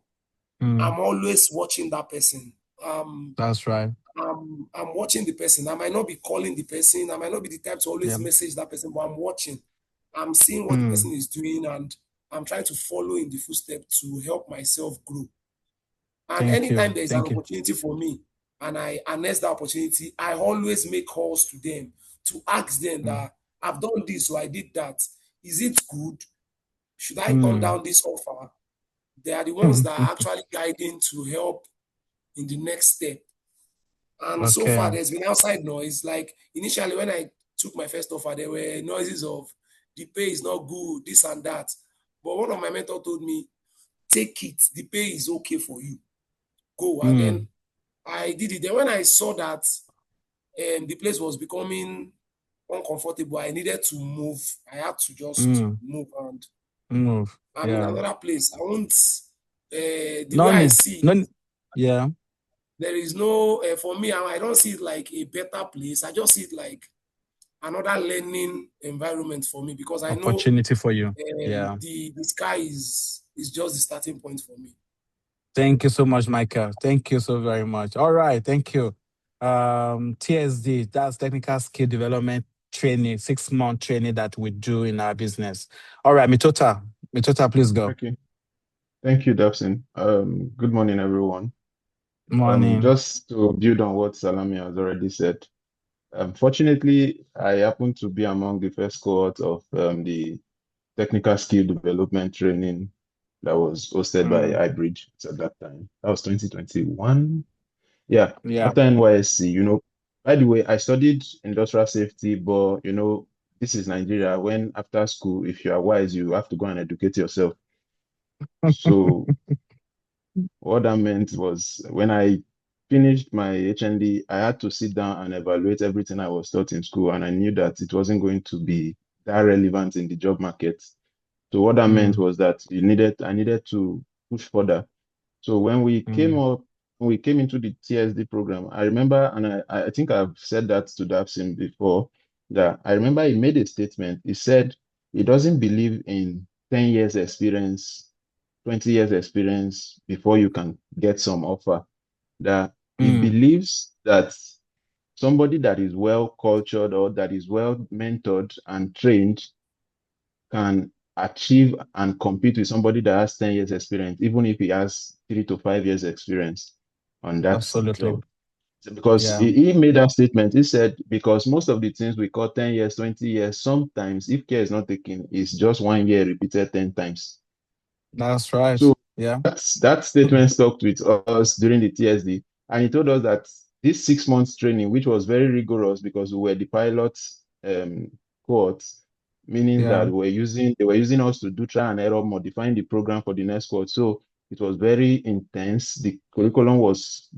Mm, I'm always watching that person. Um, that's right. I'm watching the person. I might not be calling the person. I might not be the type to always Yeah. message that person, but I'm watching. I'm seeing what the Mm, person is doing, and I'm trying to follow in the footsteps to help myself grow. And thank anytime you. there is an Thank you. opportunity for me and I harness that opportunity, I always make calls to them to ask them Mm, that I've done this or I did that. Is it good? Should I turn mm. down this offer? They are the ones that are actually guiding to help in the next step. And so far, Okay. there's been outside noise. Like initially, when I took my first offer, there were noises of the pay is not good, this and that. But one of my mentors told me, take it. The pay is okay for you. Go. And then Mm, I did it. Then when I saw that the place was becoming uncomfortable, I needed to move. I had to just mm, move, and move. I'm in Yeah. another place. I won't. The way No I need. see No. it, Yeah. there is no for me. I don't see it like a better place. I just see it like another learning environment for me because I know Opportunity for you. Yeah. the sky is just the starting point for me. Thank you so much, Michael. Thank you so very much. All right. Thank you. TSD, that's technical skill development training, 6-month training that we do in our business. All right, Mitota. Mitota, please go. Okay. Thank you, Dabson. Good morning, everyone. Morning. Just to build on what Salami has already said, fortunately, I happen to be among the first cohort of the technical skill development training that was hosted by Mm, iBridge at that time. That was 2021. Yeah, yeah. after NYSC, by the way, I studied industrial safety, but this is Nigeria. When after school, if you are wise, you have to go and educate yourself. So what that meant was when I finished my HND, I had to sit down and evaluate everything I was taught in school, and I knew that it wasn't going to be that relevant in the job market. So what that meant Mm, was that I needed to push further. So mm, when we came into the TSD program, I remember, and I think I've said that to Dapsim before, that I remember he made a statement. He said he doesn't believe in 10 years experience, 20 years experience before you can get some offer. That he mm. believes that somebody that is well cultured or that is well mentored and trained can achieve and compete with somebody that has 10 years experience, even if he has 3 to 5 years experience on that Absolutely. job. Because Yeah, he made that statement. He said, because most of the things we call 10 years, 20 years, sometimes if care is not taken, it's just 1 year repeated 10 times. that's right. So Yeah. that statement stuck with us during the TSD. And he told us that this 6 months training, which was very rigorous because we were the pilot cohort, meaning that Yeah. they were using us to do trial and error, modifying the program for the next cohort. So it was very intense. The curriculum was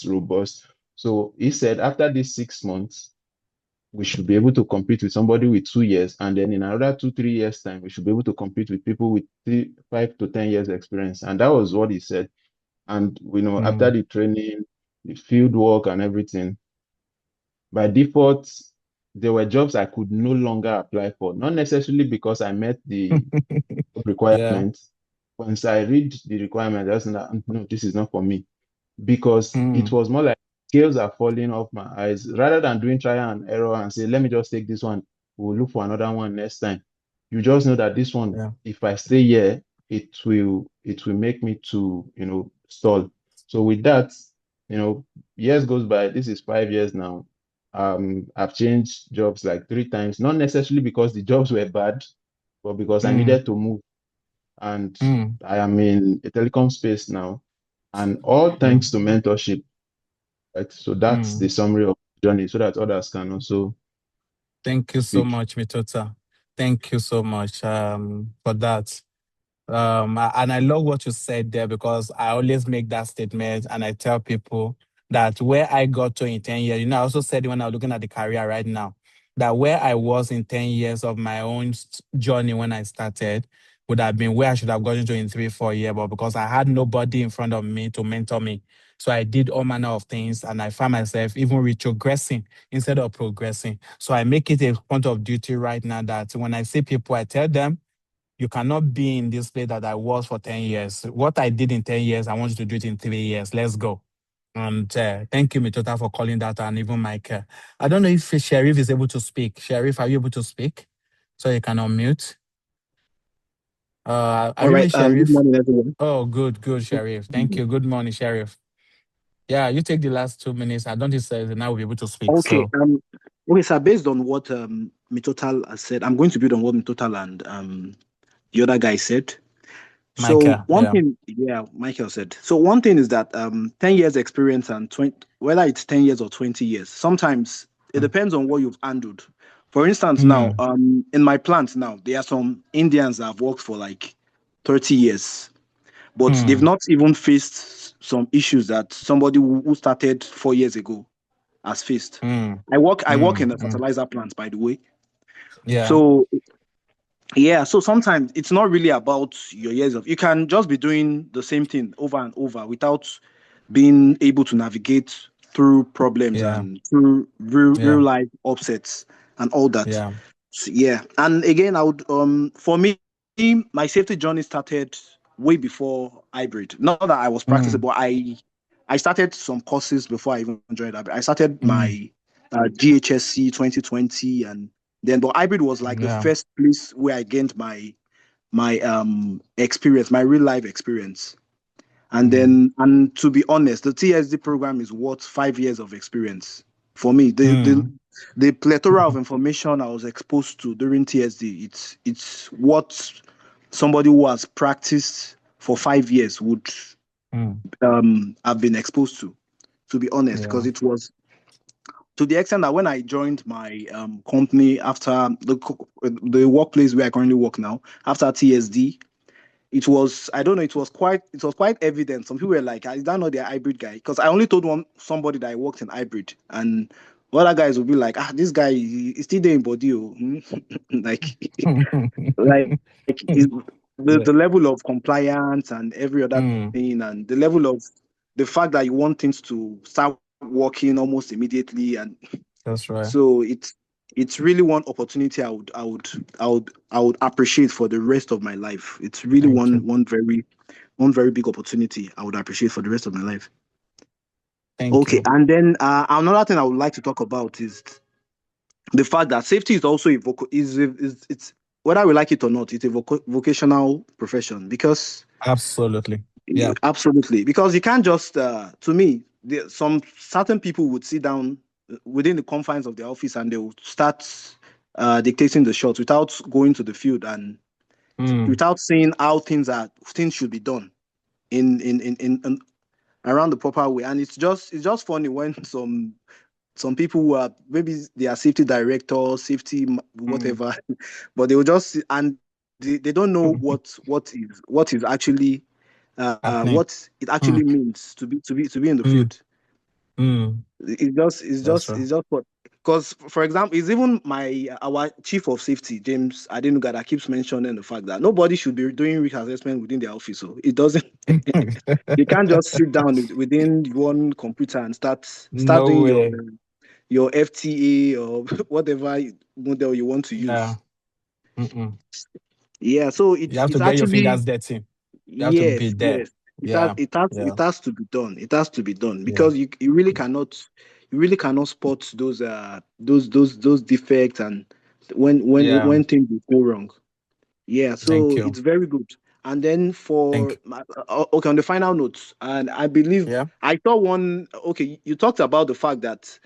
robust. So he said after these 6 months, we should be able to compete with somebody with 2 years, and then in another 2, 3 years time, we should be able to compete with people with 5 to 10 years experience. And that was what he said. And after the training, the field work and everything, by default, there were jobs I could no longer apply for, not necessarily because I met the Yeah. requirements. Once I read the requirements, I was like, no, this is not for me. Because it was more like scales are falling off my eyes. Rather than doing trial and error and say, let me just take this one, we'll look for another one next time. You just know that this one, Yeah. if I stay here, it will make me to, stall. So with that, years goes by. This is 5 years now. I've changed jobs like 3 times, not necessarily because the jobs were bad, but because I needed to move. And I am in a telecom space now, and all thanks to mentorship. Right? So that's the summary of the journey, so that others can also Thank you so speak. much, Mitota. Thank you so much for that. And I love what you said there, because I always make that statement and I tell people that where I got to in 10 years, I also said it when I was looking at the career right now, that where I was in 10 years of my own journey when I started would have been where I should have gotten to in 3, 4 years, but because I had nobody in front of me to mentor me. So I did all manner of things and I found myself even retrogressing instead of progressing. So I make it a point of duty right now that when I see people, I tell them, you cannot be in this place that I was for 10 years. What I did in 10 years, I want you to do it in 3 years. Let's go. And thank you, Mitota, for calling that, and even Mike. I don't know if Sheriff is able to speak. Sheriff, are you able to speak? So you can unmute. Have All you right. been Good Sheriff? morning, everyone. Oh, good, Sheriff. Thank you. Good morning, Sheriff. Yeah, you take the last 2 minutes. I don't think now we'll be able to speak. Okay. So, Okay. So based on what Mitotal has said, I'm going to build on what Mitotal and the other guy said. So Micah, one yeah. thing, yeah, Michael said. So one thing is that 10 years experience and 20, whether it's 10 years or 20 years, sometimes it Mm, depends on what you've handled. For instance, now mm, in my plant now, there are some Indians that have worked for like 30 years, but they've mm, not even faced some issues that somebody who started 4 years ago has faced. mm, I work in a mm. fertilizer plant, by the way. Yeah, So yeah, so sometimes it's not really about your years of, you can just be doing the same thing over and over without being able to navigate through problems yeah, and through real yeah, life upsets and all that. yeah. So, yeah. And again, I would for me, my safety journey started way before hybrid. Not that I was practicing, Mm, but I started some courses before I even joined hybrid. I started mm, my GHSC 2020, and then but hybrid was like the yeah. first place where I gained my experience, my real life experience. And Mm, then, and to be honest, the TSD program is worth 5 years of experience for me. mm, The plethora of information I was exposed to during TSD, it's what somebody who has practiced for 5 years would mm. have been exposed to. To be honest, because Yeah. it was to the extent that when I joined my company after the workplace where I currently work now, after TSD, it was, I don't know, it was quite evident. Some people were like, is that not their hybrid guy? Because I only told somebody that I worked in hybrid, and other guys would be like, this guy is still there in body, oh." like like Yeah. the level of compliance and every other Mm, thing, and the level of the fact that you want things to start working almost immediately, and that's right. so it's really one opportunity I would appreciate for the rest of my life. It's really Thank you. one very big opportunity I would appreciate for the rest of my life. Thank Okay, you. and then another thing I would like to talk about is the fact that safety is also is it's whether we like it or not, it's a vocational profession because Absolutely. Yeah. absolutely, because you can't just to me some certain people would sit down within the confines of their office and they will start dictating the shots without going to the field and Mm, without seeing how things should be done in around the proper way. And it's just funny when some people who are maybe they are safety directors, mm. whatever, but they will just and they don't know what is actually Happening. what it actually Mm, means to be in the mm, field. mm. It's just it's That's just right. it's just what. Because, for example, it's even our chief of safety, James Adenuga, that keeps mentioning the fact that nobody should be doing risk assessment within their office. So it doesn't. You can't just sit down within one computer and start No doing way. your FTA or whatever model you want to use. Yeah. Mm-mm. Yeah. So You have to it's get your actually fingers dirty. You have to be yes, there. yes. Yeah. It Yeah. has to be done. It has to be done Yeah. because you really cannot spot those defects and Yeah. when things will go wrong. Yeah, Thank so you. it's very good. And then Thank okay, on the final note, and I believe Yeah. I thought one. Okay, you talked about the fact that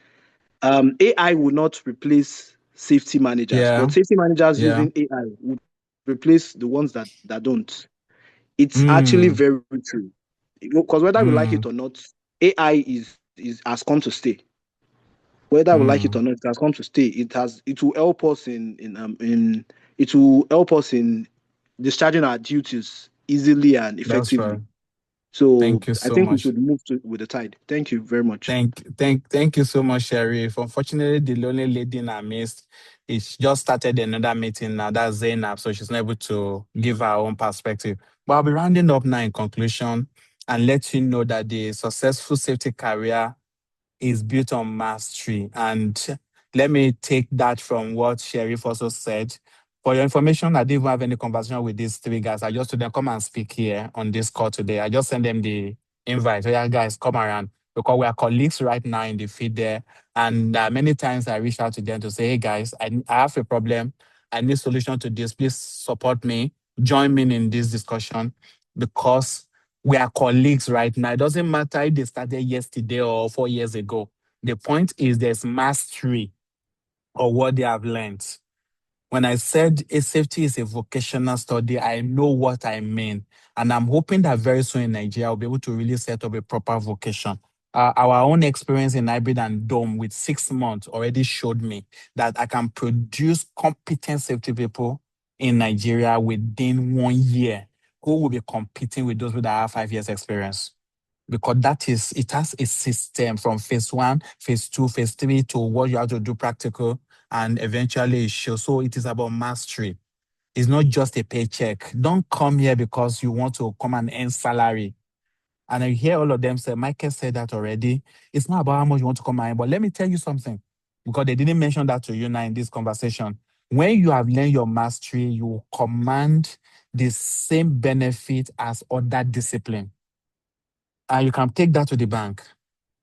AI will not replace safety managers, Yeah. but safety managers Yeah. using AI would replace the ones that don't. It's actually Mm. very true. Because whether we like it Mm. or not, AI is has come to stay. Whether we like it Mm. or not, it has come to stay. It will help us it will help us in discharging our duties easily and That's right. effectively. So Thank you I so think we much. should move with the tide. Thank you very much. Thank you so much, Sharif. Unfortunately, the lonely lady in our midst is just started another meeting now. That's Zainab, so she's not able to give her own perspective. But I'll be rounding up now in conclusion and let you know that the successful safety career is built on mastery. And let me take that from what Sheriff also said. For your information, I didn't even have any conversation with these three guys. I just told them, come and speak here on this call today. I just sent them the invite. So, yeah, guys, come around because we are colleagues right now in the field there. And many times I reach out to them to say, hey, guys, I have a problem. I need solution to this. Please support me. Join me in this discussion because we are colleagues right now. It doesn't matter if they started yesterday or 4 years ago. The point is there's mastery of what they have learned. When I said a safety is a vocational study, I know what I mean. And I'm hoping that very soon in Nigeria, I'll be able to really set up a proper vocation. Our own experience in hybrid and dome with 6 months already showed me that I can produce competent safety people in Nigeria within 1 year who will be competing with those that have 5 years experience because it has a system from phase one, phase two, phase three to what you have to do practical and eventually it shows. So it is about mastery. It's not just a paycheck. Don't come here because you want to come and earn salary. And I hear all of them say, Michael said that already. It's not about how much you want to come and earn, but let me tell you something because they didn't mention that to you now in this conversation. When you have learned your mastery, you command the same benefit as other discipline. And you can take that to the bank.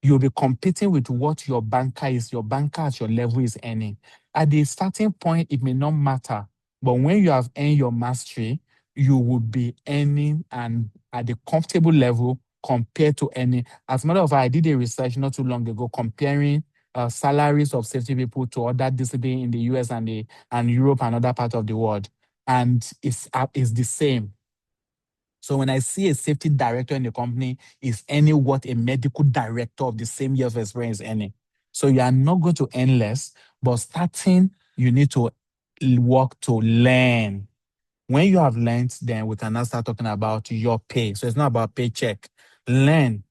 You'll be competing with what your banker at your level is earning. At the starting point, it may not matter. But when you have earned your mastery, you will be earning and at the comfortable level compared to any. As a matter of fact, I did a research not too long ago comparing salaries of safety people to other disciplines in the US and Europe and other parts of the world. And it's the same. So when I see a safety director in the company is earning what a medical director of the same year of experience is earning. So you are not going to earn less, but starting, you need to work to learn. When you have learned, then we can now start talking about your pay. So it's not about paycheck. Learn,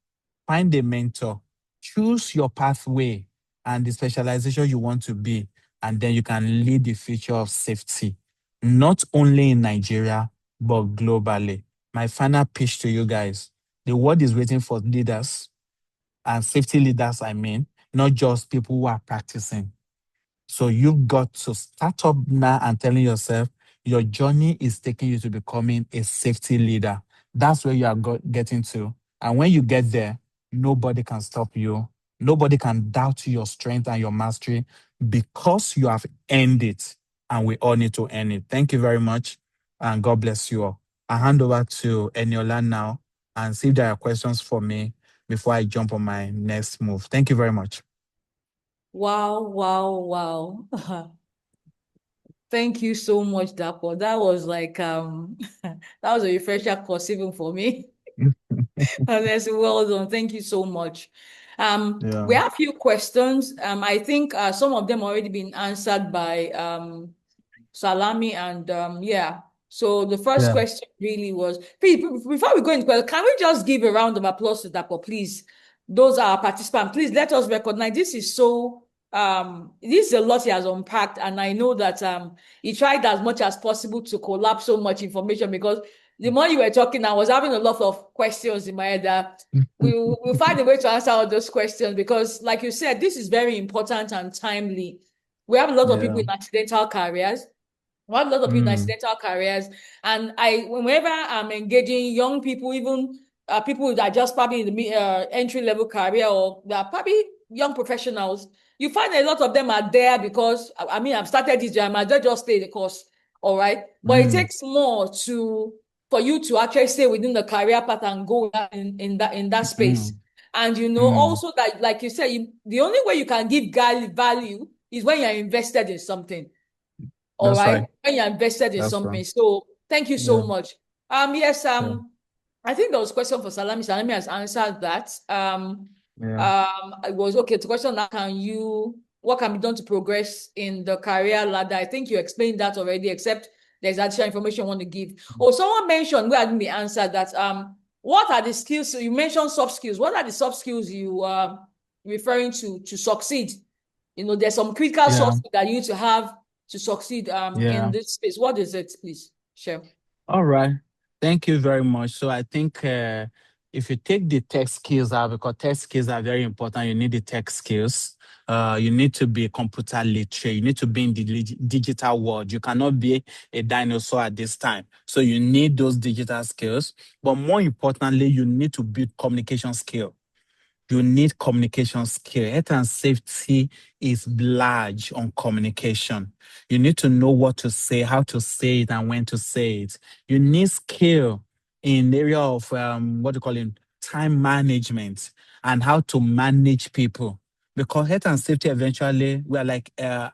find a mentor, choose your pathway and the specialization you want to be, and then you can lead the future of safety, not only in Nigeria, but globally. My final pitch to you guys, the world is waiting for leaders and safety leaders, I mean, not just people who are practicing. So you've got to start up now and telling yourself your journey is taking you to becoming a safety leader. That's where you are getting to. And when you get there, nobody can stop you. Nobody can doubt your strength and your mastery because you have earned it. And we all need to earn it. Thank you very much. And God bless you all. I hand over to Eniola now and see if there are questions for me before I jump on my next move. Thank you very much. Wow, wow, wow. Thank you so much, Dapo. That was like that was a refresher course even for me. Honestly, well done. Thank you so much. Yeah. We have a few questions. I think some of them already been answered by Salami and yeah. So the first Yeah. question really was, please, before we go into question, can we just give a round of applause to Dapo, please? Those are our participants. Please let us recognize this is so this is a lot he has unpacked, and I know that he tried as much as possible to collapse so much information, because the more you were talking, I was having a lot of questions in my head that we'll find a way to answer all those questions, because like you said, this is very important and timely. We have a lot of people Yeah. in accidental careers. We have a lot of people in accidental careers, and whenever I'm engaging young people, even people that are just probably in the entry level career, or that are probably young professionals, you find a lot of them are there because I mean, I've started this job, I might just stay the course, all right. But it takes more for you to actually stay within the career path and go in that space. And also that, like you said, the only way you can give value is when you're invested in something. All That's right, right. when you're invested in That's right. something. So thank you so Yeah. much. Yes, Yeah. I think there was a question for Salami. Salami has answered that. Yeah. It was okay. The question now, what can be done to progress in the career ladder? I think you explained that already, except there's additional information you want to give. Oh, someone mentioned, where I didn't answer that. What are the skills? You mentioned soft skills. What are the soft skills you are referring to succeed? There's some critical Yeah. soft skills that you need to have to succeed in Yeah. this space. What is it, please share? All right. Thank you very much. So I think if you take the tech skills out, because tech skills are very important, you need the tech skills. You need to be computer literate. You need to be in the digital world. You cannot be a dinosaur at this time. So you need those digital skills. But more importantly, you need to build communication skill. You need communication skill. Health and safety is large on communication. You need to know what to say, how to say it, and when to say it. You need skill in the area of what do you call it, time management, and how to manage people. Because health and safety eventually we are like a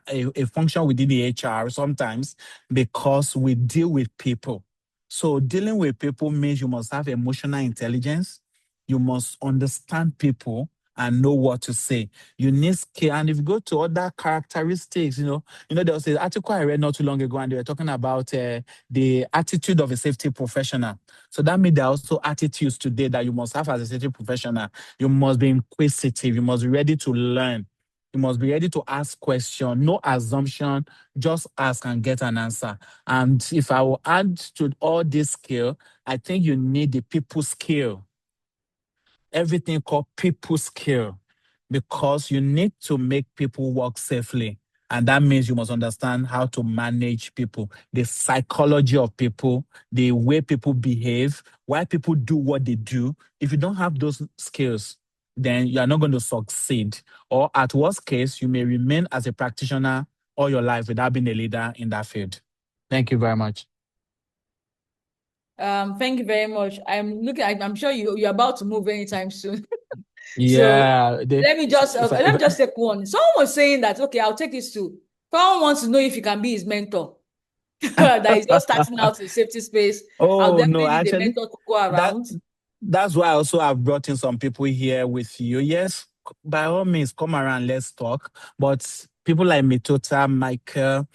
function within the HR sometimes, because we deal with people. So dealing with people means you must have emotional intelligence. You must understand people and know what to say. You need skill. And if you go to other characteristics, there was an article I read not too long ago, and they were talking about the attitude of a safety professional. So that means there are also attitudes today that you must have as a safety professional. You must be inquisitive. You must be ready to learn. You must be ready to ask questions. No assumption, just ask and get an answer. And if I will add to all this skill, I think you need the people skill. Everything called people skill, because you need to make people work safely. And that means you must understand how to manage people, the psychology of people, the way people behave, why people do what they do. If you don't have those skills, then you are not going to succeed. Or at worst case, you may remain as a practitioner all your life without being a leader in that field. Thank you very much. Thank you very much. I'm sure you're about to move anytime soon. So Yeah. let me just take one. Someone was saying that, okay, I'll take this too. Someone wants to know if you can be his mentor. That is just starting out in the safety space. I'll Oh, no, definitely need a actually, mentor to go that around. that's why I also have brought in some people here with you. Yes, by all means, come around, let's talk. But people like Mitota, Michael,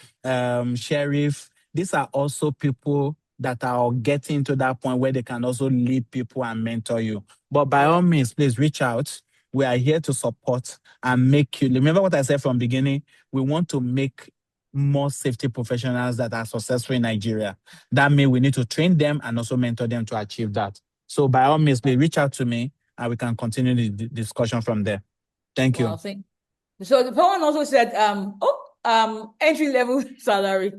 Sheriff, these are also people that are getting to that point where they can also lead people and mentor you. But by all means, please reach out. We are here to support and make you. Remember what I said from the beginning? We want to make more safety professionals that are successful in Nigeria. That means we need to train them and also mentor them to achieve that. So by all means, please reach out to me and we can continue the discussion from there. Thank you. So the person also said, entry level salary.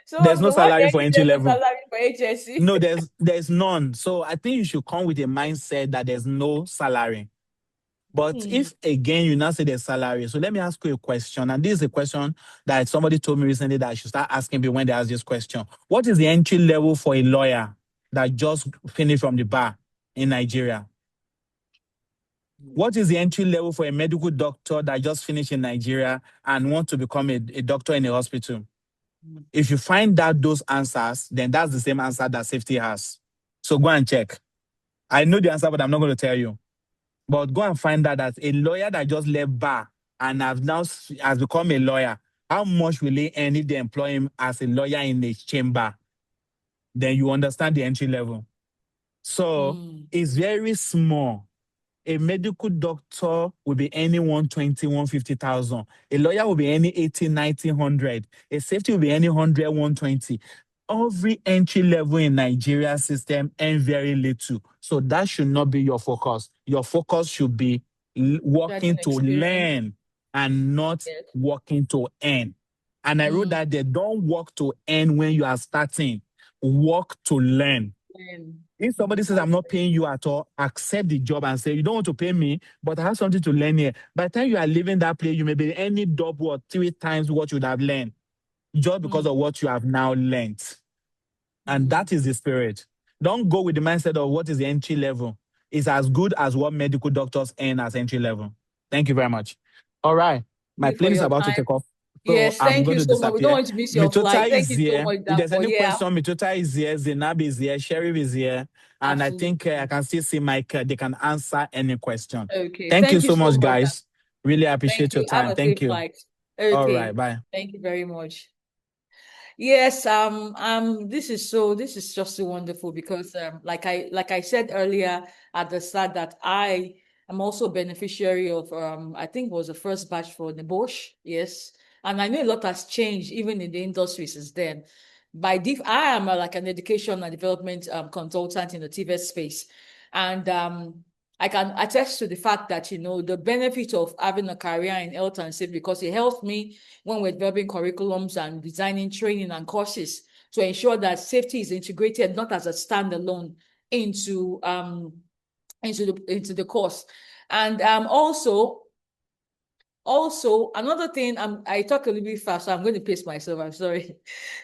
So There's no what's the salary for entry entry level level. salary for HSC? No, there's none. So I think you should come with a mindset that there's no salary. But if again you now say there's salary, so let me ask you a question. And this is a question that somebody told me recently that I should start asking people when they ask this question. What is the entry level for a lawyer that just finished from the bar in Nigeria? What is the entry level for a medical doctor that just finished in Nigeria and want to become a doctor in a hospital? If you find out those answers, then that's the same answer that safety has. So go and check. I know the answer, but I'm not going to tell you. But go and find out that a lawyer that just left bar and has become a lawyer, how much will he earn if they employ him as a lawyer in a chamber? Then you understand the entry level. So it's very small. a medical doctor will be earning 120, 150,000. A lawyer will be earning 80, 90, 100. A safety will be earning 100, 120. Every entry level in Nigeria system earn very little. So that should not be your focus. Your focus should be working to learn and not working to earn. And I wrote that they don't work to earn when you are starting, work to learn. If somebody says, I'm not paying you at all, accept the job and say, you don't want to pay me, but I have something to learn here. By the time you are leaving that place, you may be earning double or 3 times what you would have learned just because of what you have now learned. And that is the spirit. Don't go with the mindset of what is the entry level. It's as good as what medical doctors earn as entry level. Thank you very much. All right. My plane is about to take off. So yes, I'm thank going you to so much. We don't disappear. want to miss your flight. Thank you so much, If there's any Dapo. question, Mitota is here, Zainab is here, Sheriff is here, and I think I can still see Mike. They can answer any question. Okay. Thank you so much, Dapo. guys. Really appreciate your time. Have a Thank safe you. flight. Okay. All right. Bye. Thank you very much. Yes, this is just so wonderful because like I said earlier at the start that I am also a beneficiary of I think it was the first batch for the Bosch, yes. And I know a lot has changed even in the industry since then. I am like an education and development consultant in the TVET space. And I can attest to the fact that, the benefit of having a career in health and safety, because it helped me when we're developing curriculums and designing training and courses to ensure that safety is integrated, not as a standalone into the course. And also another thing, I talk a little bit fast, so I'm going to pace myself. I'm sorry.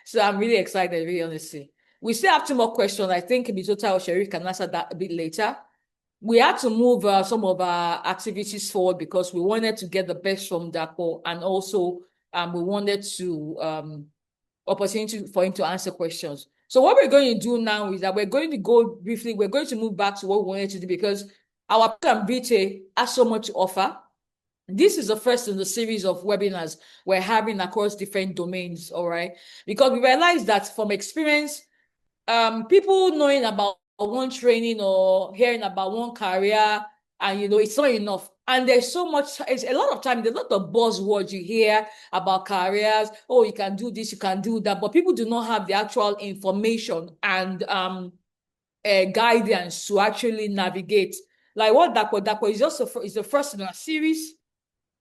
So I'm really excited, really honestly. We still have 2 more questions. I think Mitota or Sherif can answer that a bit later. We had to move some of our activities forward because we wanted to get the best from Dapo, and also we wanted to opportunity for him to answer questions. So what we're going to do now is that we're going to go briefly, we're going to move back to what we wanted to do because our program VETA has so much to offer. This is the first in the series of webinars we're having across different domains, all right? Because we realized that from experience, people knowing about one training or hearing about one career, and it's not enough. And there's so much, it's a lot of time, there's a lot of buzzwords you hear about careers. Oh, you can do this, you can do that, but people do not have the actual information and guidance to actually navigate. Like what Dapo is just is the first in our series,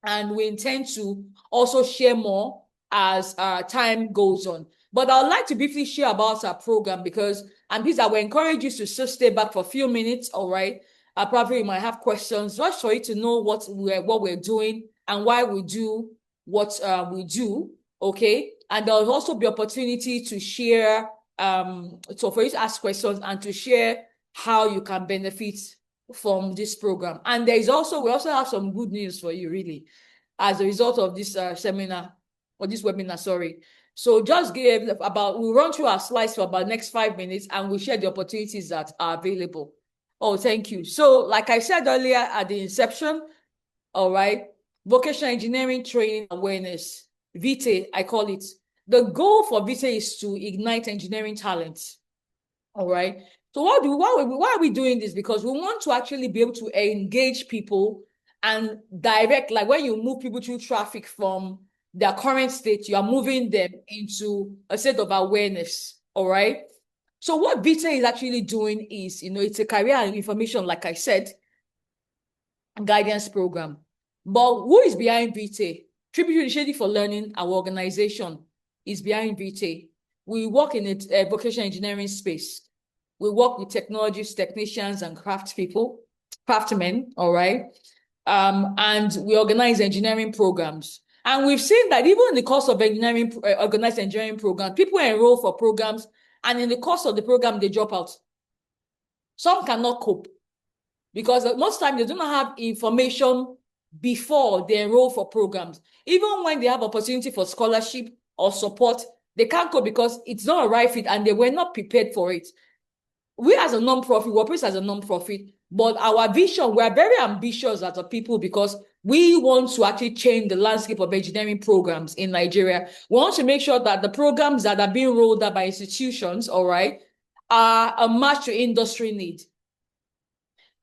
and we intend to also share more as time goes on. But I'd like to briefly share about our program because, and please, I will encourage you to just stay back for a few minutes, all right? Probably you might have questions, just for you to know what we're doing and why we do what we do, okay? And there'll also be opportunity to share, so for you to ask questions and to share how you can benefit from this program. And we also have some good news for you, really, as a result of this seminar, or this webinar, sorry. So just we'll run through our slides for about the next 5 minutes, and we'll share the opportunities that are available. Oh, thank you. So like I said earlier at the inception, all right, vocational engineering training awareness, VETA, I call it. The goal for VETA is to ignite engineering talent, all right? So why are we doing this? Because we want to actually be able to engage people and direct, like when you move people through traffic from their current state, you are moving them into a state of awareness, all right? So what VETA is actually doing is, it's a career and information, like I said, guidance program. But who is behind VETA? Tribute Initiative for Learning, our organization, is behind VETA. We work in a vocational engineering space. We work with technologists, technicians, and craftsmen, all right? And we organize engineering programs. And we've seen that even in the course of organized engineering programs, people enroll for programs, and in the course of the program, they drop out. Some cannot cope because most times they do not have information before they enroll for programs. Even when they have opportunity for scholarship or support, they can't cope because it's not a right fit and they were not prepared for it. We as a nonprofit, we operate as a nonprofit, but our vision, we are very ambitious as a people because we want to actually change the landscape of engineering programs in Nigeria. We want to make sure that the programs that are being rolled out by institutions, all right, are a match to industry need.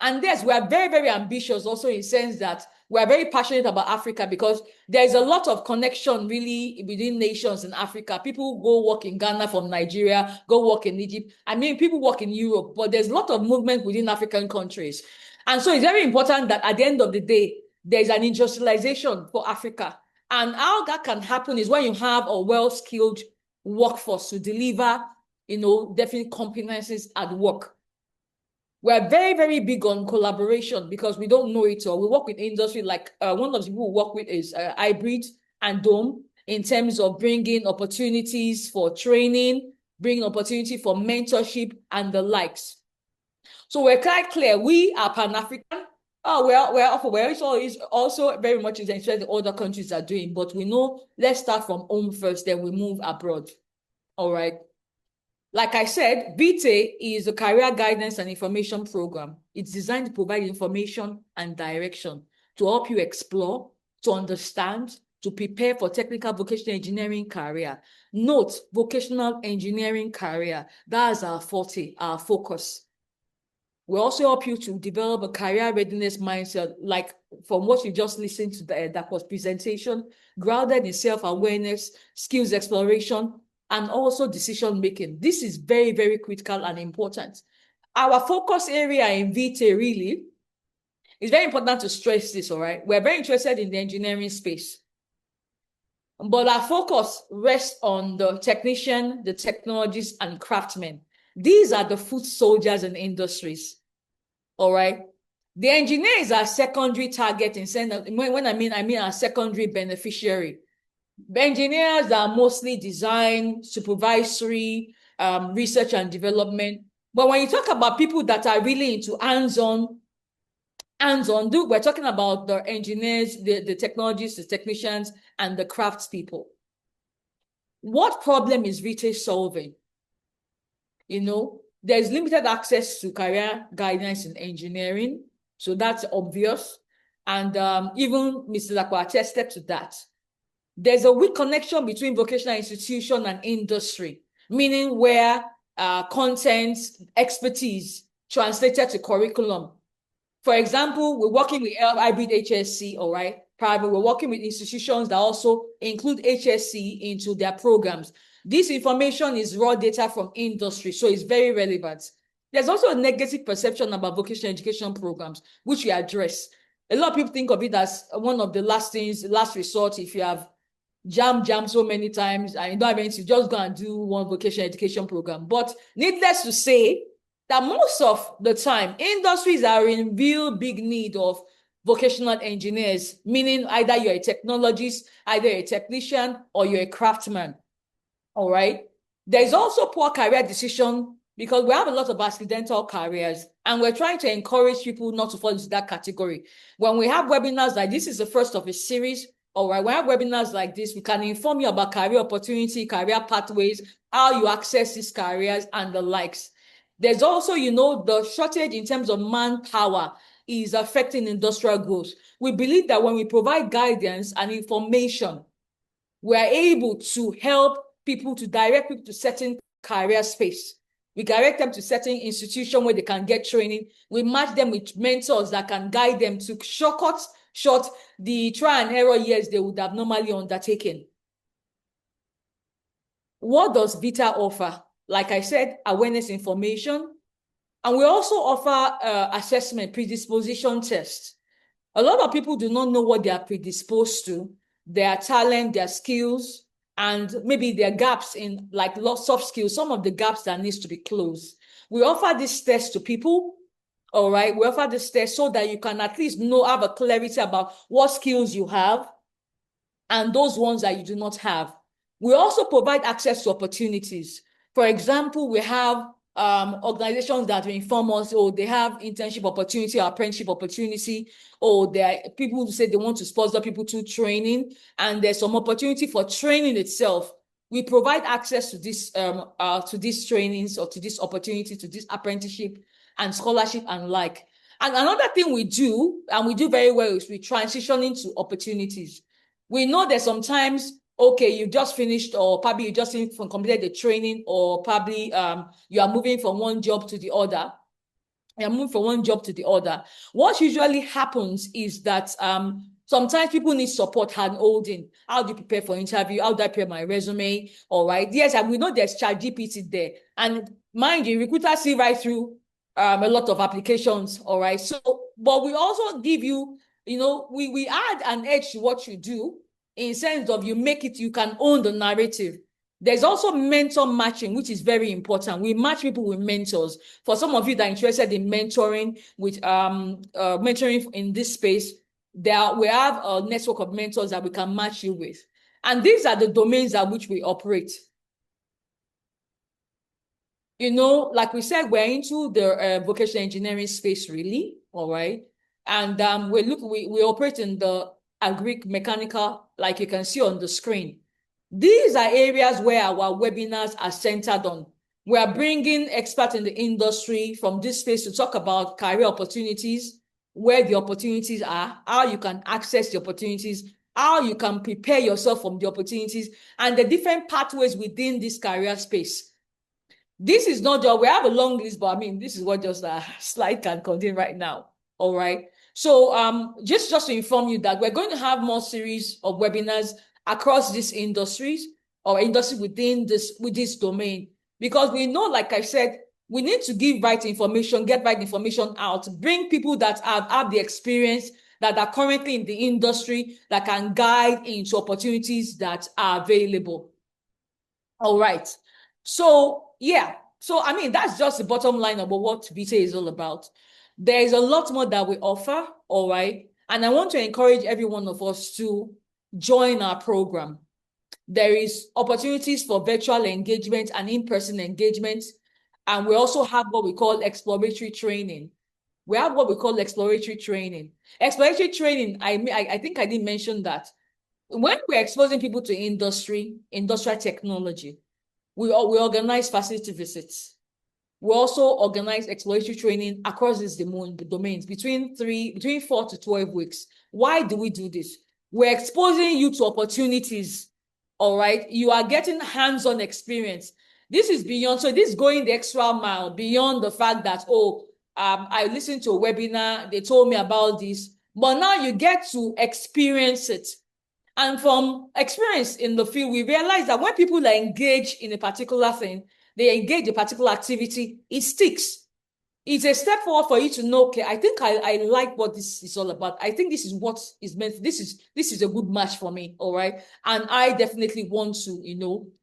And yes, we are very, very ambitious also in the sense that we are very passionate about Africa because there's a lot of connection really within nations in Africa. People go work in Ghana from Nigeria, go work in Egypt. I mean, people work in Europe, but there's a lot of movement within African countries. And so it's very important that at the end of the day, there's an industrialization for Africa. And how that can happen is when you have a well-skilled workforce to deliver, definite competencies at work. We're very, very big on collaboration because we don't know it all. We work with industry like one of the people we work with is Hybrid and Dome in terms of bringing opportunities for training, bringing opportunity for mentorship and the likes. So we're quite clear. We are Pan-African. We're also very much interested in other countries are doing, but we know let's start from home first, then we move abroad. All right. Like I said, VETA is a career guidance and information program. It's designed to provide information and direction to help you explore, to understand, to prepare for technical vocational engineering career. Note, vocational engineering career. That's our forte, our focus. We also help you to develop a career readiness mindset, like from what you just listened to that was presentation, grounded in self-awareness, skills exploration, and also decision-making. This is very, very critical and important. Our focus area in VETA really is very important to stress this, all right? We're very interested in the engineering space. But our focus rests on the technician, the technologists, and craftsmen. These are the foot soldiers in industries. All right. The engineer is our secondary target in sense of, when I mean our secondary beneficiary. The engineers are mostly design, supervisory, research and development. But when you talk about people that are really into hands-on, we're talking about the engineers, the technologists, the technicians, and the craftspeople. What problem is VETA solving? There's limited access to career guidance in engineering, so that's obvious. And even Mr. Lakwa attested to that. There's a weak connection between vocational institution and industry, meaning where content, expertise translated to curriculum. For example, we're working with Hybrid HSC, all right? Private, we're working with institutions that also include HSC into their programs. This information is raw data from industry, so it's very relevant. There's also a negative perception about vocational education programs, which we address. A lot of people think of it as one of the last resort. If you have jammed so many times and you don't have anything, just go and do one vocational education program. But needless to say, that most of the time, industries are in real big need of vocational engineers, meaning either you're a technologist, either a technician, or you're a craftsman. All right. There's also poor career decision because we have a lot of accidental careers and we're trying to encourage people not to fall into that category. When we have webinars like this is the first of a series, all right, when we have webinars like this, we can inform you about career opportunity, career pathways, how you access these careers and the likes. There's also, the shortage in terms of manpower is affecting industrial growth. We believe that when we provide guidance and information, we are able to help people, to direct people to certain career space. We direct them to certain institution where they can get training. We match them with mentors that can guide them to short the trial and error years they would have normally undertaken. What does VETA offer? Like I said, awareness information. And we also offer assessment, predisposition tests. A lot of people do not know what they are predisposed to, their talent, their skills, and maybe their gaps in like soft skills, some of the gaps that needs to be closed. We offer this test to people, all right? We offer this test so that you can at least have a clarity about what skills you have and those ones that you do not have. We also provide access to opportunities. For example, we have organizations that will inform us, they have internship opportunity, apprenticeship opportunity, there are people who say they want to sponsor people to training, and there's some opportunity for training itself. We provide access to these trainings or to this opportunity, to this apprenticeship and scholarship and like. And another thing we do, and we do very well, is we transition into opportunities. We know that sometimes, okay, you just finished, or probably you just completed the training, or probably you are moving from one job to the other. You're moving from one job to the other. What usually happens is that sometimes people need support hand-holding. How do you prepare for interview? How do I prepare my resume? All right. Yes, and we know there's ChatGPT there. And mind you, recruiters see right through a lot of applications. All right. So, but we also give you, we add an edge to what you do in sense of you can own the narrative. There's also mentor matching, which is very important. We match people with mentors. For some of you that are interested in mentoring mentoring in this space, we have a network of mentors that we can match you with. And these are the domains at which we operate. Like we said, we're into the vocational engineering space, really, all right? And we operate in the agri mechanical, like you can see on the screen. These are areas where our webinars are centered on. We are bringing experts in the industry from this space to talk about career opportunities, where the opportunities are, how you can access the opportunities, how you can prepare yourself from the opportunities, and the different pathways within this career space. This is not just, we have a long list, but I mean, this is what just a slide can contain right now. All right. So just to inform you that we're going to have more series of webinars across these industries or industry with this domain, because we know, like I said, we need to give right information, get right information out, bring people that have the experience, that are currently in the industry, that can guide into opportunities that are available. All right. So, yeah. So, I mean, that's just the bottom line about what VETA is all about. There is a lot more that we offer, all right? And I want to encourage every one of us to join our program. There is opportunities for virtual engagement and in-person engagement. And we also have what we call exploratory training. We have what we call exploratory training. Exploratory training, I think I didn't mention that. When we're exposing people to industrial technology, we organize facility visits. We also organize exploratory training across these domains between 4 to 12 weeks. Why do we do this? We're exposing you to opportunities, all right? You are getting hands-on experience. This is beyond, so this is going the extra mile beyond the fact that, I listened to a webinar, they told me about this, but now you get to experience it. And from experience in the field, we realize that when people are engaged in a particular thing, they engage in a particular activity, it sticks. It's a step forward for you to know, okay, I think I like what this is all about. I think this is what is meant. This is a good match for me, all right? And I definitely want to,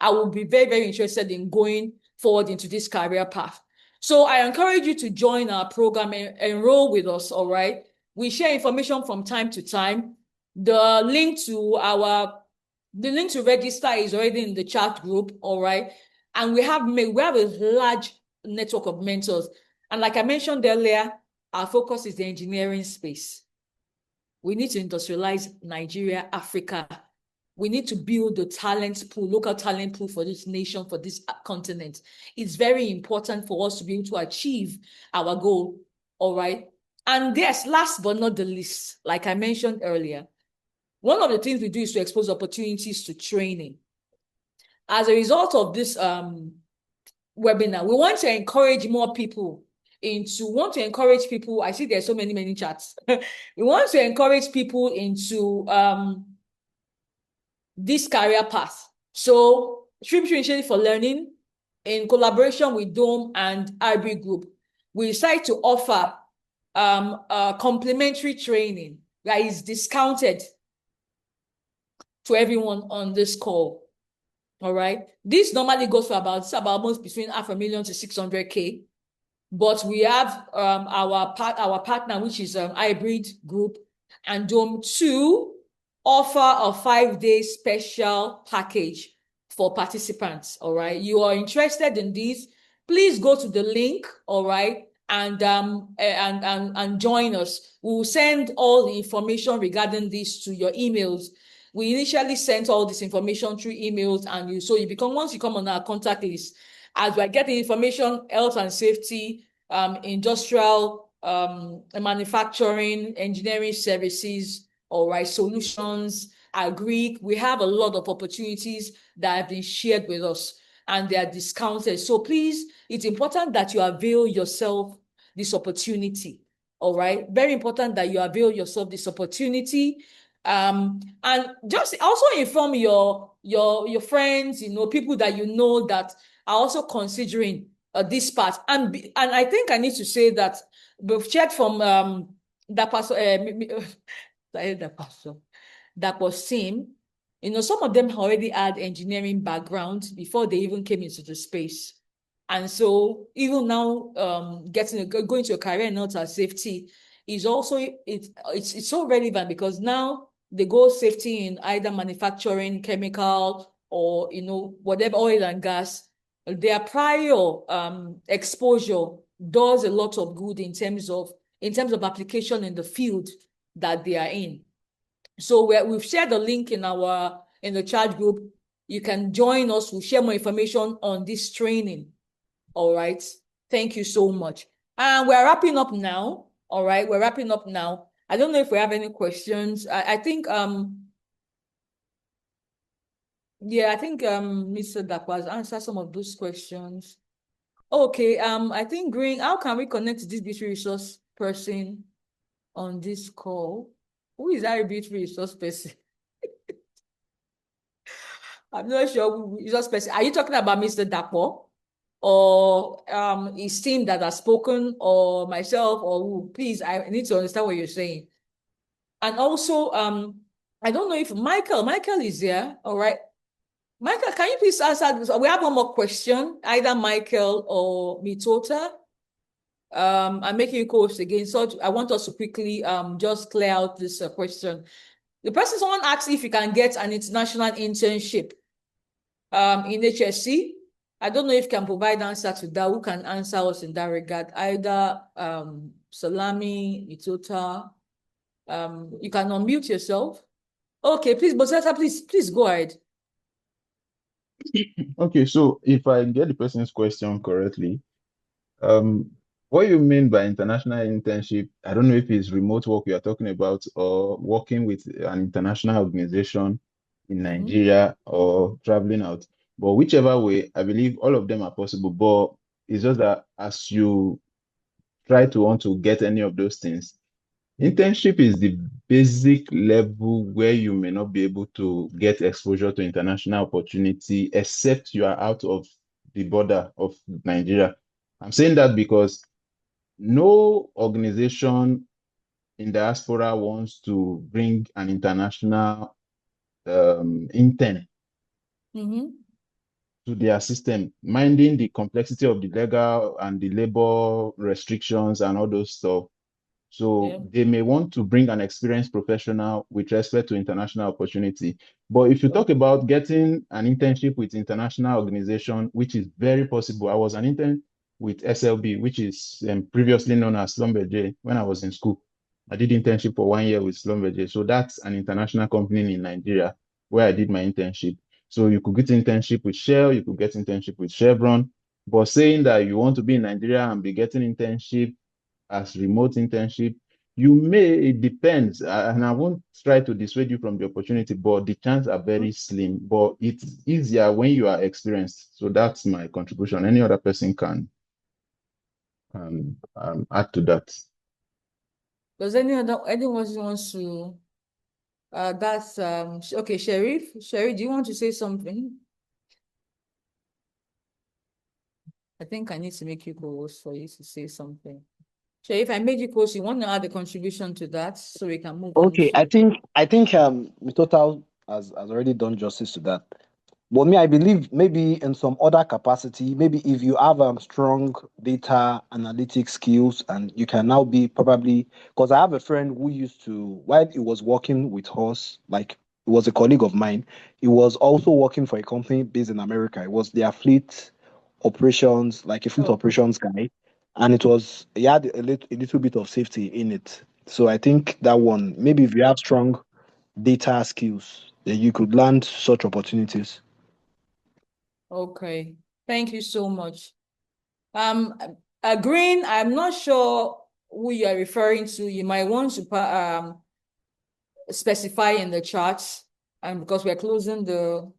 I will be very, very interested in going forward into this career path. So I encourage you to join our program and enroll with us, all right? We share information from time to time. The link to register is already in the chat group, all right? And we have a large network of mentors. And like I mentioned earlier, our focus is the engineering space. We need to industrialize Nigeria, Africa. We need to build the talent pool, local talent pool for this nation, for this continent. It's very important for us to be able to achieve our goal, all right? And yes, last but not the least, like I mentioned earlier, one of the things we do is to expose opportunities to training. As a result of this webinar, we want to encourage more people I see there's so many chats. We want to encourage people into this career path. So, Tributary Initiative for Learning, in collaboration with Dome and IB Group, we decide to offer complimentary training that is discounted to everyone on this call. All right. This normally goes for about almost between $500,000 to 600K. But we have our partner, which is Hybrid Group and Dome, to offer a 5-day special package for participants. All right. You are interested in this, please go to the link, all right, and join us. We'll send all the information regarding this to your emails. We initially sent all this information through emails, and once you come on our contact list, as we're getting information, health and safety, industrial, manufacturing, engineering services, all right, solutions, agri, we have a lot of opportunities that have been shared with us, and they are discounted. So please, it's important that you avail yourself this opportunity. All right. Very important that you avail yourself this opportunity. And just also inform your friends, people that you know that are also considering this part. And I think I need to say that we've checked from that pastor, that was team. Some of them already had engineering background before they even came into the space. And so even now, going to a career in health and safety is also, it's so relevant because now they go safety in either manufacturing, chemical, or, whatever, oil and gas. Their prior exposure does a lot of good in terms of application in the field that they are in. So we've shared the link in the chat group. You can join us. We'll share more information on this training. All right. Thank you so much. And we're wrapping up now. All right. We're wrapping up now. I don't know if we have any questions. I think Mr. Dakwa answered some of those questions. Okay. I think Green, how can we connect to this B3 resource person on this call? Who is our B3 resource person? I'm not sure who resource person. Are you talking about Mr. Dakwa? Or his team that has spoken, or myself, or who? Please, I need to understand what you're saying. And also, I don't know if Michael is here. All right. Michael, can you please answer this? We have one more question, either Michael or Mitota. I'm making you co-host again. So I want us to quickly just clear out this question. Someone asked if you can get an international internship in HSC. I don't know if you can provide answer to that. Who can answer us in that regard? Either Salami, Mitota. You can unmute yourself. Okay, please, Bosetta, please go ahead. Okay, so if I get the person's question correctly, what you mean by international internship, I don't know if it's remote work you are talking about or working with an international organization in Nigeria or traveling out. But whichever way, I believe all of them are possible. But it's just that as you try to want to get any of those things, internship is the basic level where you may not be able to get exposure to international opportunity except you are out of the border of Nigeria. I'm saying that because no organization in diaspora wants to bring an international intern to their system, minding the complexity of the legal and the labor restrictions and all those stuff. So they may want to bring an experienced professional with respect to international opportunity. But if you talk about getting an internship with international organization, which is very possible. I was an intern with SLB, which is previously known as Schlumberger when I was in school. I did internship for 1 year with Schlumberger. So that's an international company in Nigeria where I did my internship. So you could get internship with Shell, you could get internship with Chevron. But saying that you want to be in Nigeria and be getting internship as remote internship, you may, it depends, and I won't try to dissuade you from the opportunity, but the chances are very slim. But it's easier when you are experienced. So that's my contribution. Any other person can add to that. Does anyone wants to? That's okay. Sherif, do you want to say something? I think I need to make you co-host for you to say something. So if I made you close, you want to add a contribution to that so we can move on. Okay, I think Total has already done justice to that. But me, I believe maybe in some other capacity, maybe if you have strong data analytics skills and you can now be probably, because I have a friend who used to, while he was working with us, like he was a colleague of mine, he was also working for a company based in America. It was their fleet operations, like a fleet operations guy. And he had a little bit of safety in it. So I think that one, maybe if you have strong data skills, then you could land such opportunities. Okay, thank you so much. Green, I'm not sure who you are referring to. You might want to specify in the chat, and because we're closing the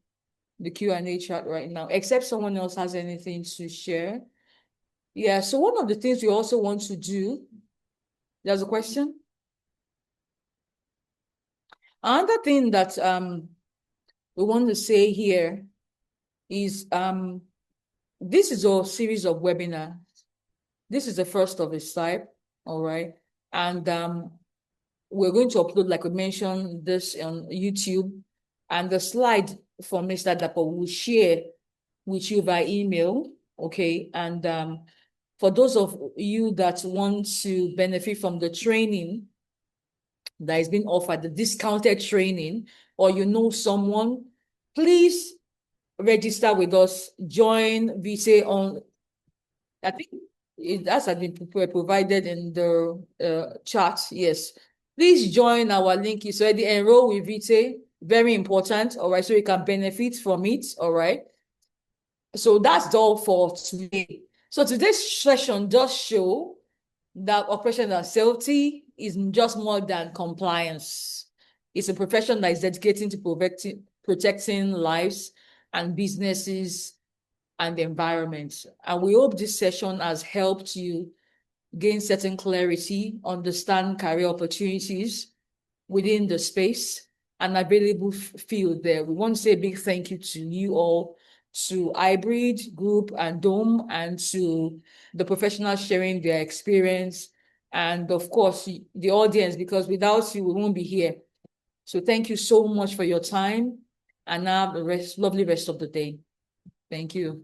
Q&A chat right now, except someone else has anything to share. Yeah, so one of the things we also want to do, there's a question? Another thing that we want to say here is this is a series of webinars. This is the first of its type, all right? And we're going to upload, like we mentioned, this on YouTube. And the slide from Mr. Dapo will share with you by email, okay? And for those of you that want to benefit from the training that is being offered, the discounted training, or you know someone, please register with us, join VETA on, I think it has been provided in the chat, yes. Please join our link, it's already enroll with VETA, very important, all right, so you can benefit from it, all right. So that's all for today. So today's session does show that operational safety is just more than compliance. It's a profession that is dedicated to protecting lives and businesses and the environment. And we hope this session has helped you gain certain clarity, understand career opportunities within the space and available field there. We want to say a big thank you to you all, to Hybrid Group and Dome, and to the professionals sharing their experience, and of course, the audience, because without you, we won't be here. So thank you so much for your time, and have a lovely rest of the day. Thank you.